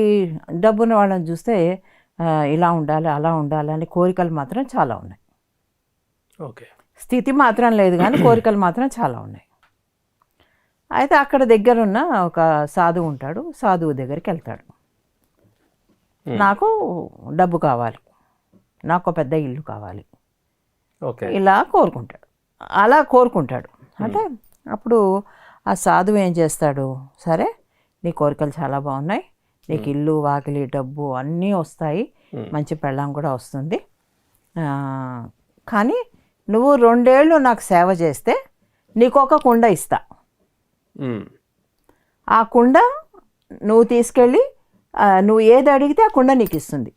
డబ్బున్న వాళ్ళని చూస్తే ఇలా ఉండాలి, అలా ఉండాలి అని కోరికలు మాత్రం చాలా ఉన్నాయి. ఓకే. స్థితి మాత్రం లేదు కానీ కోరికలు మాత్రం చాలా ఉన్నాయి. అయితే అక్కడ దగ్గరున్న ఒక సాధువు ఉంటాడు. సాధువు దగ్గరికి వెళ్తాడు. నాకు డబ్బు కావాలి, నాకు పెద్ద ఇల్లు కావాలి, ఇలా అలా కోరుకుంటాడు. అంటే అప్పుడు ఆ సాధువు ఏం చేస్తాడు, సరే నీ కోరికలు చాలా బాగున్నాయి, నీకు ఇల్లు వాకిలి డబ్బు అన్నీ వస్తాయి, మంచి పెళ్ళాం కూడా వస్తుంది, కానీ నువ్వు 2 ఏళ్ళు నాకు సేవ చేస్తే నీకు ఒక కుండ ఇస్తా. ఆ కుండ నువ్వు తీసుకెళ్ళి నువ్వు ఏది అడిగితే ఆ కుండ నీకు ఇస్తుంది.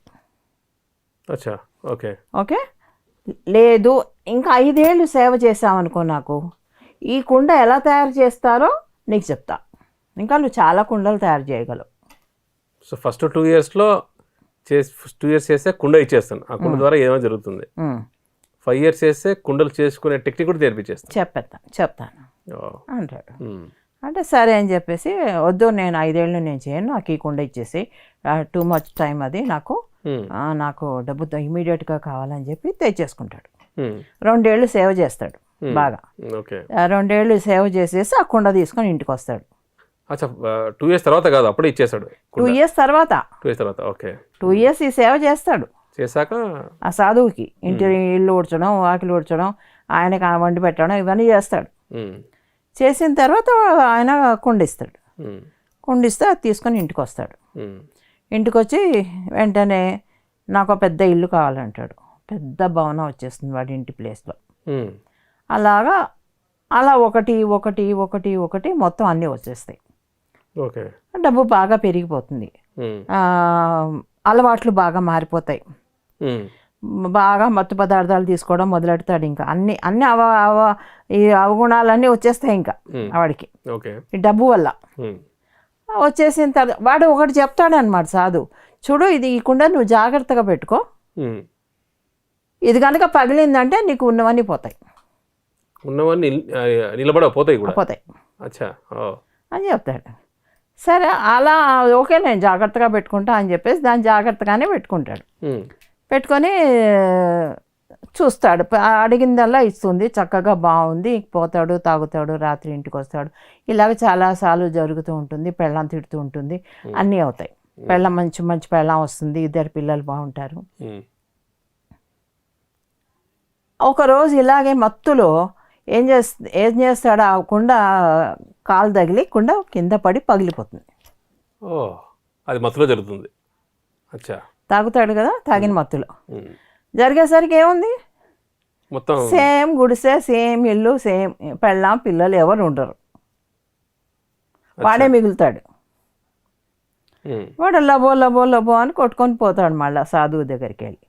ఓకే ఓకే, లేదు ఇంకా 5 ఏళ్ళు సేవ చేసావనుకో, నాకు ఈ కుండ ఎలా తయారు చేస్తారో నీకు చెప్తా, ఇంకా నువ్వు చాలా కుండలు తయారు చేయగలవు. సో ఫస్ట్ 2 ఇయర్స్లో 2 ఇయర్స్ చేస్తే కుండ ఇచ్చేస్తాను, ఆ కుండ ద్వారా ఏమైనా జరుగుతుంది. 5 ఇయర్స్ చేస్తే కుండలు చేసుకునే టెక్నిక్ కూడా నేర్పించేస్తాను. చెప్తాను అంటాడు. అంటే సరే అని చెప్పేసి, వద్దు నేను 5 ఏళ్ళు నేను చేయను, నాకు ఈ కుండ ఇచ్చేసి, టూ మచ్ టైం అది నాకు డబ్బు ఇమీడియట్గా కావాలని చెప్పి తెచ్చేసుకుంటాడు. 2 ఏళ్ళు సేవ చేస్తాడు బాగా. 2 ఏళ్ళు సేవ చేసేసి ఆ కుండ తీసుకొని ఇంటికి వస్తాడు. 2 ఇయర్స్ తర్వాత కాదు, అప్పుడే ఇచ్చేస్తాడు. 2 ఇయర్స్ తర్వాత ఓకే 2 ఇయర్స్ ఈ సేవ చేస్తాడు. చేశాక ఆ సాధువుకి ఇల్లు ఊడ్చడం, వాకిలు ఊడ్చడం, ఆయనకి వండి పెట్టడం ఇవన్నీ చేస్తాడు. చేసిన తర్వాత ఆయన కుండిస్తాడు. కుండిస్తే అది తీసుకొని ఇంటికి వస్తాడు. ఇంటికి వచ్చి వెంటనే నాకు పెద్ద ఇల్లు కావాలంటాడు. పెద్ద భవనం వచ్చేస్తుంది వాడి ఇంటి ప్లేస్లో. అలాగా అలా ఒకటి ఒకటి ఒకటి ఒకటి మొత్తం అన్నీ వచ్చేస్తాయి. డబ్బు బాగా పెరిగిపోతుంది, అలవాట్లు బాగా మారిపోతాయి, బాగా మత్తు పదార్థాలు తీసుకోవడం మొదలెడతాడు. ఇంకా అన్ని అన్ని ఈ అవగుణాలన్నీ వచ్చేస్తాయి ఇంకా వాడికి ఈ డబ్బు వల్ల. వచ్చేసిన తర్వాత వాడు ఒకటి చెప్తాడు అనమాట సాధు, చూడు ఇది ఈ కుండ నువ్వు జాగ్రత్తగా పెట్టుకో, ఇది కనుక పగిలిందంటే నీకు ఉన్నవన్నీ పోతాయి, నిలబడపోతాయి అని చెప్తాడు. సరే అలా ఓకే నేను జాగ్రత్తగా పెట్టుకుంటా అని చెప్పేసి దాన్ని జాగ్రత్తగానే పెట్టుకుంటాడు. పెట్టుకొని చూస్తాడు, అడిగిందల్లా ఇస్తుంది, చక్కగా బాగుంది, పోతాడు, తాగుతాడు, రాత్రి ఇంటికి వస్తాడు. ఇలాగ చాలాసార్లు జరుగుతూ ఉంటుంది. పెళ్ళాం తిడుతూ ఉంటుంది, అన్నీ అవుతాయి. పెళ్ళం మంచి మంచి పెళ్ళాం వస్తుంది, 2 పిల్లలు బాగుంటారు. ఒకరోజు ఇలాగే మత్తులో ఏం చేస్తాడు, ఆ కుండ కాలు తగిలి కుండ కింద పడి పగిలిపోతుంది. అది మత్తులో జరుగుతుంది. తాగుతాడు కదా, తాగిన మత్తులో జరిగేసరికి ఏముంది, మొత్తం సేమ్ గుడిసె, సేమ్ ఇల్లు, సేమ్ పెళ్ళాం పిల్లలు ఎవరు ఉండరు, వాడే మిగులుతాడు. వాడు లబో లబో లబో అని కొట్టుకొని పోతాడు మళ్ళీ సాధువు దగ్గరికి వెళ్ళి.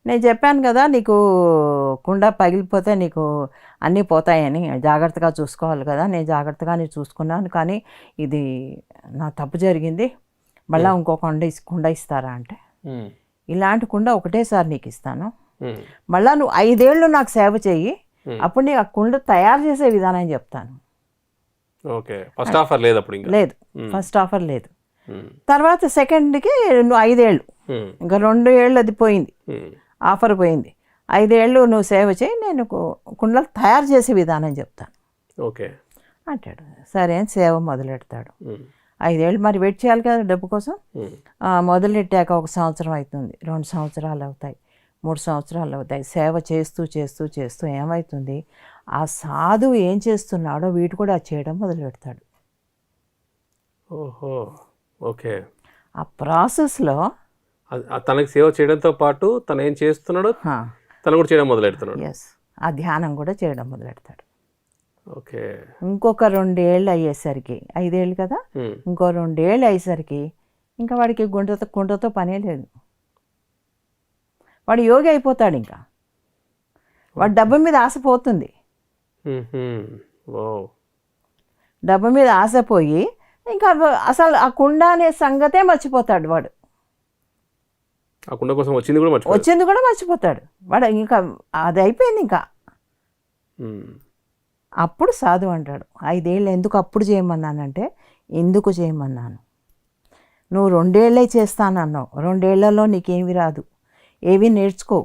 నేను చెప్పాను కదా నీకు కుండ పగిలిపోతే నీకు అన్నీ పోతాయని, జాగ్రత్తగా చూసుకోవాలి కదా, నేను జాగ్రత్తగానే చూసుకున్నాను, కానీ ఇది నా తప్పు జరిగింది, మళ్ళీ ఇంకో కుండ ఇస్తారా అంటే, ఇలాంటి కుండ ఒకటేసారి నీకు ఇస్తాను, మళ్ళీ నువ్వు 5 ఏళ్ళు నాకు సేవ చెయ్యి, అప్పుడు నీకు ఆ కుండ తయారు చేసే విధానం చెప్తాను. లేదు, ఫస్ట్ ఆఫర్ లేదు. తర్వాత సెకండ్కి నువ్వు 5 ఏళ్ళు, ఇంకా 2 ఏళ్ళు అది పోయింది, ఆఫర్ పోయింది, 5 ఏళ్ళు నువ్వు సేవ చేయి, నేను కుండలు తయారు చేసే విధానం చెప్తాను అంటాడు. సరే అని సేవ మొదలెడతాడు. 5 ఏళ్ళు మరి వెయిట్ చేయాలి కదా డబ్బు కోసం. మొదలెట్టాక 1 సంవత్సరం అవుతుంది, 2 సంవత్సరాలు అవుతాయి, 3 సంవత్సరాలు అవుతాయి. సేవ చేస్తూ చేస్తూ చేస్తూ ఏమవుతుంది, ఆ సాధువు ఏం చేస్తున్నాడో వీడు కూడా చేయడం మొదలు పెడతాడు. ఆ ప్రాసెస్లో తనకి సేవ చేయడంతో పాటు తను ఏం చేస్తున్నాడో తను కూడా చేయడం మొదలెడతాడు. ఆ ధ్యానం కూడా చేయడం మొదలెడతాడు. ఓకే, ఇంకొక 2 ఏళ్ళు అయ్యేసరికి, 5 ఏళ్ళు కదా, ఇంకో 2 ఏళ్ళు అయ్యేసరికి ఇంకా వాడికి కుండతో పనే లేదు, వాడు యోగి అయిపోతాడు. ఇంకా వాడు డబ్బు మీద ఆశ పోతుంది. డబ్బు మీద ఆశ పోయి ఇంకా అసలు ఆ కుండ అనే సంగతే మర్చిపోతాడు వాడు. ఆ కుండ కోసం వచ్చింది కూడా మర్చిపోతాడు వాడు. ఇంకా అది అయిపోయింది. ఇంకా అప్పుడు సాధు అంటాడు, 5 ఏళ్ళు ఎందుకు అప్పుడు చేయమన్నానంటే, ఎందుకు చేయమన్నాను, నువ్వు 2 ఏళ్ళే చేస్తానన్నావు, 2 ఏళ్లలో నీకేమి రాదు, ఏవి నేర్చుకో,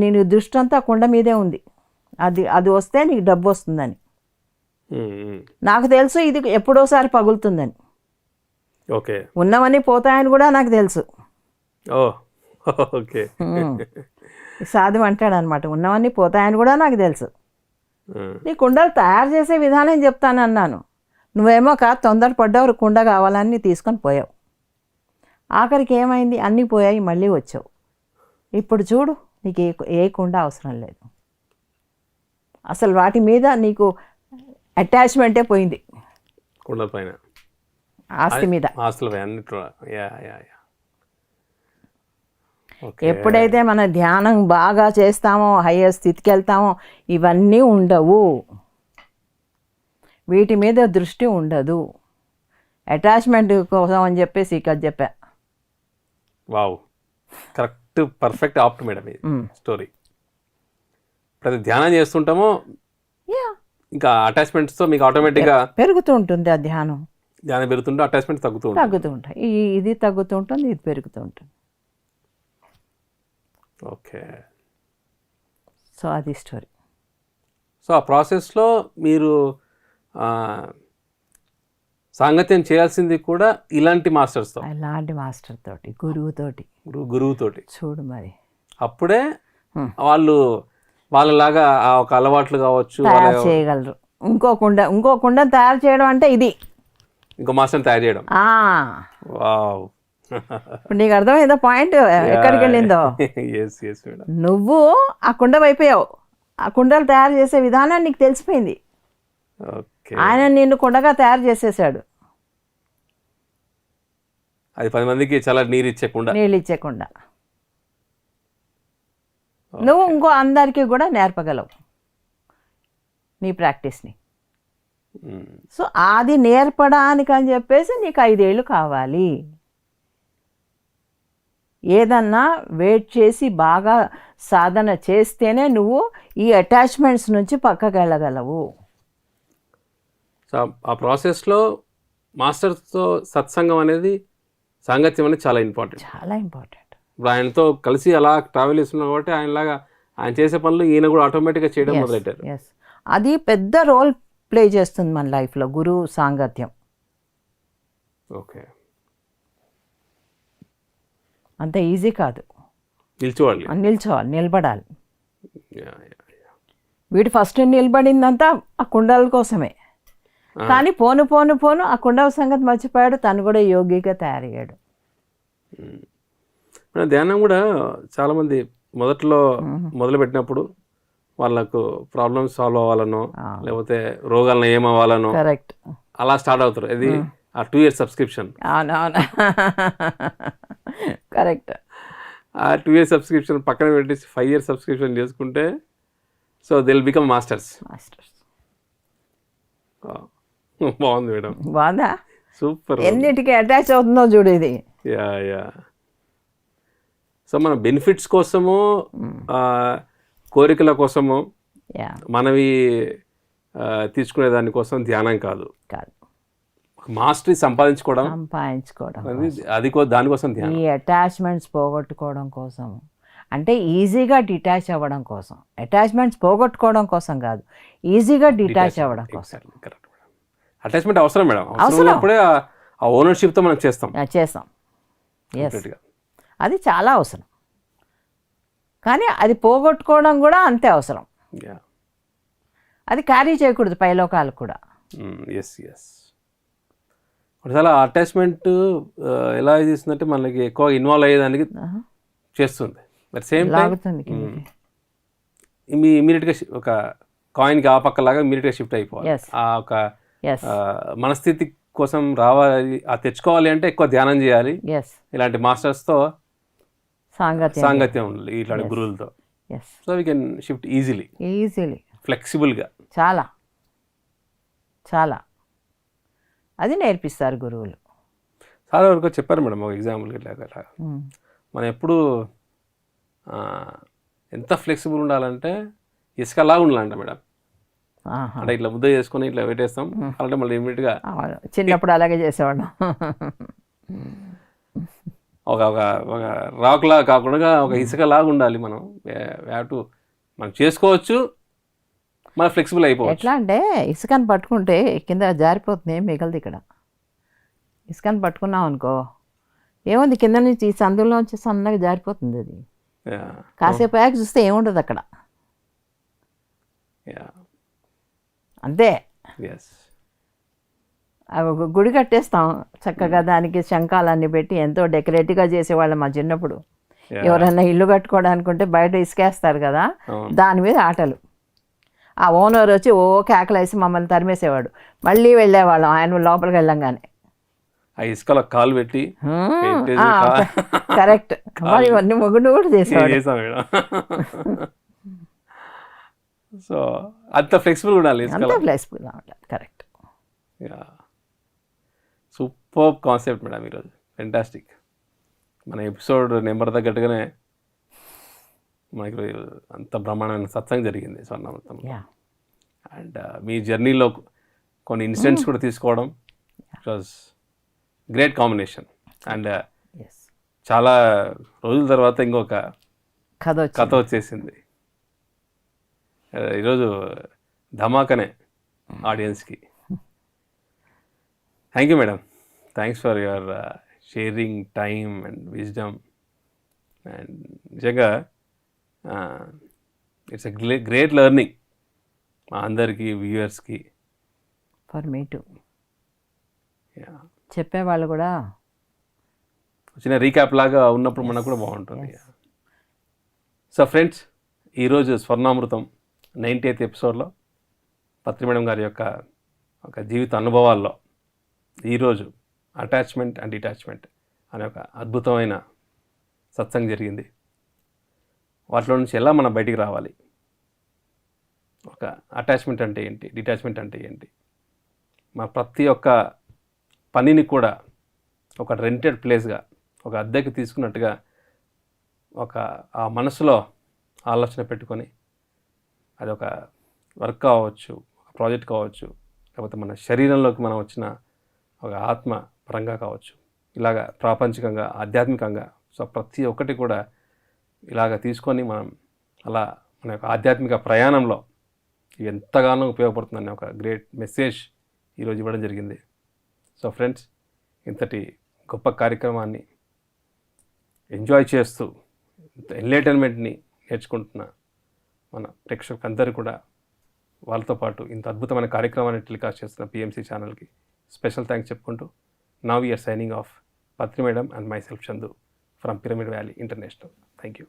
నేను దృష్టి అంతా కుండ మీదే ఉంది, అది వస్తే నీకు డబ్బు వస్తుందని. నాకు తెలుసు ఇది ఎప్పుడోసారి పగులుతుందని, ఉన్నవన్నీ పోతాయని కూడా నాకు తెలుసు. సాధు అంటాడు అనమాట, ఉన్నవన్నీ పోతాయని కూడా నాకు తెలుసు, నీ కుండలు తయారు చేసే విధానం చెప్తానన్నాను. నువ్వేమో తొందరపడ్డావు, కుండ కావాలని తీసుకొని పోయావు. ఆఖరికి ఏమైంది, అన్నీ పోయాయి, మళ్ళీ వచ్చావు. ఇప్పుడు చూడు, నీకు ఏ కుండ అవసరం లేదు. అసలు వాటి మీద నీకు అటాచ్మెంటే పోయింది, కుండల పైన, ఆస్తి మీద. ఆస్తుల పైన అన్నిట్లో. ఎప్పుడైతే మన ధ్యానం బాగా చేస్తామో, హయ్యర్ స్థితికి వెళ్తామో, ఇవన్నీ ఉండవు, వీటి మీద దృష్టి ఉండదు. అటాచ్మెంట్ కోసం అని చెప్పేసి ఇక్కడ చెప్పా. Wow, correct, perfect opt madam ఇది స్టోరీ. ప్రతి ధ్యానం చేస్తుంటామో ఇంకా అటాచ్మెంట్స్తో మీకు ఆటోమేటిక్గా పెరుగుతూ ఉంటుంది. ఆ ధ్యానం పెరుగుతుంటే అటాచ్మెంట్ తగ్గుతూ ఉంటాయి. ఇది తగ్గుతూ ఉంటుంది, ఇది పెరుగుతూ ఉంటుంది. ఓకే, సో అది స్టోరీ. సో ఆ ప్రాసెస్లో మీరు సాంగత్యం చేయాల్సింది కూడా ఇలాంటి మాస్టర్స్తో, ఇలాంటి మాస్టర్ తోటి, గురువుతోటి చూడు. మరి అప్పుడే వాళ్ళు వాళ్ళలాగా ఆ ఒక అలవాట్లు కావచ్చు తయారు చేయగలరు. ఇంకో కుండ తయారు చేయడం అంటే ఇది, ఇంకో మాస్టర్ తయారు చేయడం. వావ్, ఇప్పుడు నీకు అర్థమైందో పాయింట్ ఎక్కడికి వెళ్ళిందో. నువ్వు ఆ కుండ అయిపోయావు, ఆ కుండలు తయారు చేసే విధానం నీకు తెలిసిపోయింది. ఆయన నిన్ను కుండగా తయారు చేసేసాడు. అది 10 మందికి చాలా నీళ్ళు ఇచ్చేకుండా నువ్వు ఇంకో అందరికీ కూడా నేర్పగలవు నీ ప్రాక్టీస్ని. సో అది నేర్పడానికి అని చెప్పేసి నీకు 5 ఏళ్ళు కావాలి. ఏదన్నా వెయిట్ చేసి బాగా సాధన చేస్తేనే నువ్వు ఈ అటాచ్మెంట్స్ నుంచి పక్కకి వెళ్ళగలవు. సో ఆ ప్రాసెస్లో మాస్టర్తో సత్సంగం అనేది, సాంగత్యం అనేది చాలా ఇంపార్టెంట్. ఇప్పుడు ఆయనతో కలిసి అలా ట్రావెల్ చేస్తున్నాం కాబట్టి ఆయన చేసే పనులు ఈయన కూడా ఆటోమేటిక్గా చేయడం మొదలెట్టారు. అది పెద్ద రోల్ ప్లే చేస్తుంది మన లైఫ్లో, గురువు సాంగత్యం. ఓకే, అంత ఈజీ కాదు. నిలబడాలి. వీడు ఫస్ట్ నిలబడిందంతా ఆ కుండల కోసమే, కానీ పోను ఆ కుండల సంగతి మర్చిపోయాడు. తను కూడా యోగిగా తయారయ్యాడు. ధ్యానం కూడా చాలామంది మొదట్లో మొదలుపెట్టినప్పుడు వాళ్ళకు ప్రాబ్లమ్స్ సాల్వ్ అవ్వాలనో, లేకపోతే రోగాలను ఏమవ్వాలనో కరెక్ట్ అలా స్టార్ట్ అవుతారు. ఇది ఆ 2 years సబ్స్క్రిప్షన్. అవునవును, కరెక్ట్. ఆ 2 years సబ్స్క్రిప్షన్ పక్కన పెట్టేసి 5 years సబ్స్క్రిప్షన్ చేసుకుంటే, so they will become masters. బాగుంది మేడం, బాగుందా? సూపర్. ఎన్నిటికీ అటాచ్ అవుతుందో చూడు ఇది. సో మన బెనిఫిట్స్ కోసము, కోరికల కోసము మనవి తీసుకునే దానికోసం ధ్యానం కాదు. మాస్టరీ సంపాదించుకోవడం దానికోసం ధ్యానం. ఈ అటాచ్మెంట్స్ పోగొట్టుకోవడం కోసం, అంటే ఈజీగా డిటాచ్ అవ్వడం కోసం. అటాచ్మెంట్స్ పోగొట్టుకోవడం కోసం కాదు, ఈజీగా డిటాచ్ అవ్వడం కోసం. అటాచ్మెంట్ అవసరం మేడం, అవసరం అప్పుడే ఆ ఓనర్షిప్తో మనం చేస్తాం. అది చాలా అవసరం, కానీ అది పోగొట్టుకోవడం కూడా అంతే అవసరం. అది క్యారీ చేయకూడదు పైలోకాలకు కూడా. చాలా అటాచ్మెంట్ ఎలా చేస్తుందంటే మనకి ఎక్కువ ఇన్వాల్వ్ అయ్యేదానికి చేస్తుంది. బట్ సేమ్ టైం ఇమీడియట్గా ఒక కాయిన్కి ఆ పక్కలాగా ఇమీడియట్గా షిఫ్ట్ అయిపోవాలి. ఆ ఒక మనస్థితి కోసం రావాలి, తెచ్చుకోవాలి అంటే ఎక్కువ ధ్యానం చేయాలి. ఇలాంటి మాస్టర్స్తో సాంగత్యం ఉండాలి, ఇట్లాంటి గురువులతో. So we can shift easily ఫ్లెక్సిబుల్గా. చాలా అది నేర్పిస్తారు గురువులు. చాలా వరకు చెప్పారు మేడం. ఒక ఎగ్జాంపుల్ ఇట్లా మనం ఎప్పుడు ఎంత ఫ్లెక్సిబుల్ ఉండాలంటే ఇసుకలాగా ఉండాలంట మేడం. అంటే ఇట్లా ముద్ద చేసుకుని ఇట్లా పెట్టేస్తాం, అలాంటి మళ్ళీ ఇమీడియట్గా. చిన్నప్పుడు అలాగే చేసేవాళ్ళం. ఒక ఒక రాక్లా కాకుండా ఒక ఇసుకలాగా ఉండాలి. మనం మనం చేసుకోవచ్చు, మనం ఫ్లెక్సిబుల్ అయిపోవచ్చు. ఎట్లా అంటే ఇసుకని పట్టుకుంటే కింద జారిపోతుంది, ఏం మిగలదు. ఇక్కడ ఇసుకని పట్టుకున్నాం అనుకో, ఏముంది కింద నుంచి ఈ సందులోంచి సన్నగా జారిపోతుంది. అది కాసేపు అయ్యాక చూస్తే ఏముండదు అక్కడ. అంతే. ఎస్. ఒక గుడి కట్టేస్తాం చక్కగా, దానికి శంఖాలన్నీ పెట్టి ఎంతో డెకరేటివ్గా చేసేవాళ్ళం మా చిన్నప్పుడు. ఎవరైనా ఇల్లు కట్టుకోవడానికి ఉంటే బయట ఇసుకేస్తారు కదా, దాని మీద ఆటలు. ఆ ఓనర్ వచ్చి ఓ కేకలేసి మమ్మల్ని తరిమేసేవాడు. మళ్ళీ వెళ్ళేవాళ్ళం ఆయన లోపలికి వెళ్ళంగానే. ఆ ఇసుకలో కాలు పెట్టి కరెక్ట్. ఇవన్నీ మొగుడు కూడా చేసేవాడు. చేసాం మేడం. సో అంత ఫ్లెక్సిబుల్ ఉండాలి అంత ఇసుకలో. ఫ్లెక్సిబుల్గా ఉండాలి. కరెక్ట్. సూపర్ కాన్సెప్ట్ మేడం ఈరోజు. ఫెంటాస్టిక్. మన ఎపిసోడ్ నెంబర్ తగ్గట్టుగానే మనకి అంత బ్రహ్మాండమైన సత్సంగం జరిగింది స్వర్ణామృతంలో. అండ్ మీ జర్నీలో కొన్ని ఇన్సిడెంట్స్ కూడా తీసుకోవడం it was great combination. And చాలా రోజుల తర్వాత ఇంకొక కథ వచ్చేసింది ఈరోజు. ధమాకనే ఆడియన్స్కి. Thank you madam. Thanks for your sharing time and wisdom. And నిజంగా ఇట్స్ ఎ గ్రేట్ లెర్నింగ్ మా అందరికీ, వ్యూయర్స్కి. For me to. చెప్పేవాళ్ళు కూడా చిన్న రీక్యాప్ లాగా ఉన్నప్పుడు మనకు కూడా బాగుంటుంది. సో ఫ్రెండ్స్, ఈరోజు స్వర్ణామృతం 90th ఎపిసోడ్లో పత్రి మేడం గారి యొక్క ఒక జీవిత అనుభవాల్లో ఈరోజు అటాచ్మెంట్ అండ్ డిటాచ్మెంట్ అనే ఒక అద్భుతమైన సత్సంగం జరిగింది. వాటిలో నుంచి ఎలా మనం బయటికి రావాలి, ఒక అటాచ్మెంట్ అంటే ఏంటి, డిటాచ్మెంట్ అంటే ఏంటి, మన ప్రతి ఒక్క పనిని కూడా ఒక రెంటెడ్ ప్లేస్గా, ఒక అద్దెకి తీసుకున్నట్టుగా ఒక ఆ మనసులో ఆలోచన పెట్టుకొని అది ఒక వర్క్ కావచ్చు, ఒక ప్రాజెక్ట్ కావచ్చు, లేకపోతే మన శరీరంలోకి మనం వచ్చిన ఒక ఆత్మ పరంగా కావచ్చు, ఇలాగా ప్రాపంచికంగా, ఆధ్యాత్మికంగా, సో ప్రతి ఒక్కటి కూడా ఇలాగ తీసుకొని మనం అలా మన యొక్క ఆధ్యాత్మిక ప్రయాణంలో ఇవి ఎంతగానో ఉపయోగపడుతుందనే ఒక గ్రేట్ మెసేజ్ ఈరోజు ఇవ్వడం జరిగింది. సో ఫ్రెండ్స్, ఇంతటి గొప్ప కార్యక్రమాన్ని ఎంజాయ్ చేస్తూ ఎన్లైటన్మెంట్ని నేర్చుకుంటున్న మన ప్రేక్షకులందరూ కూడా వాళ్ళతో పాటు ఇంత అద్భుతమైన కార్యక్రమాన్ని టెలికాస్ట్ చేస్తున్న పిఎంసి ఛానల్కి స్పెషల్ థ్యాంక్స్ చెప్పుకుంటూ now we are signing off Patri madam and myself Chandu from Pyramid Valley International. Thank you.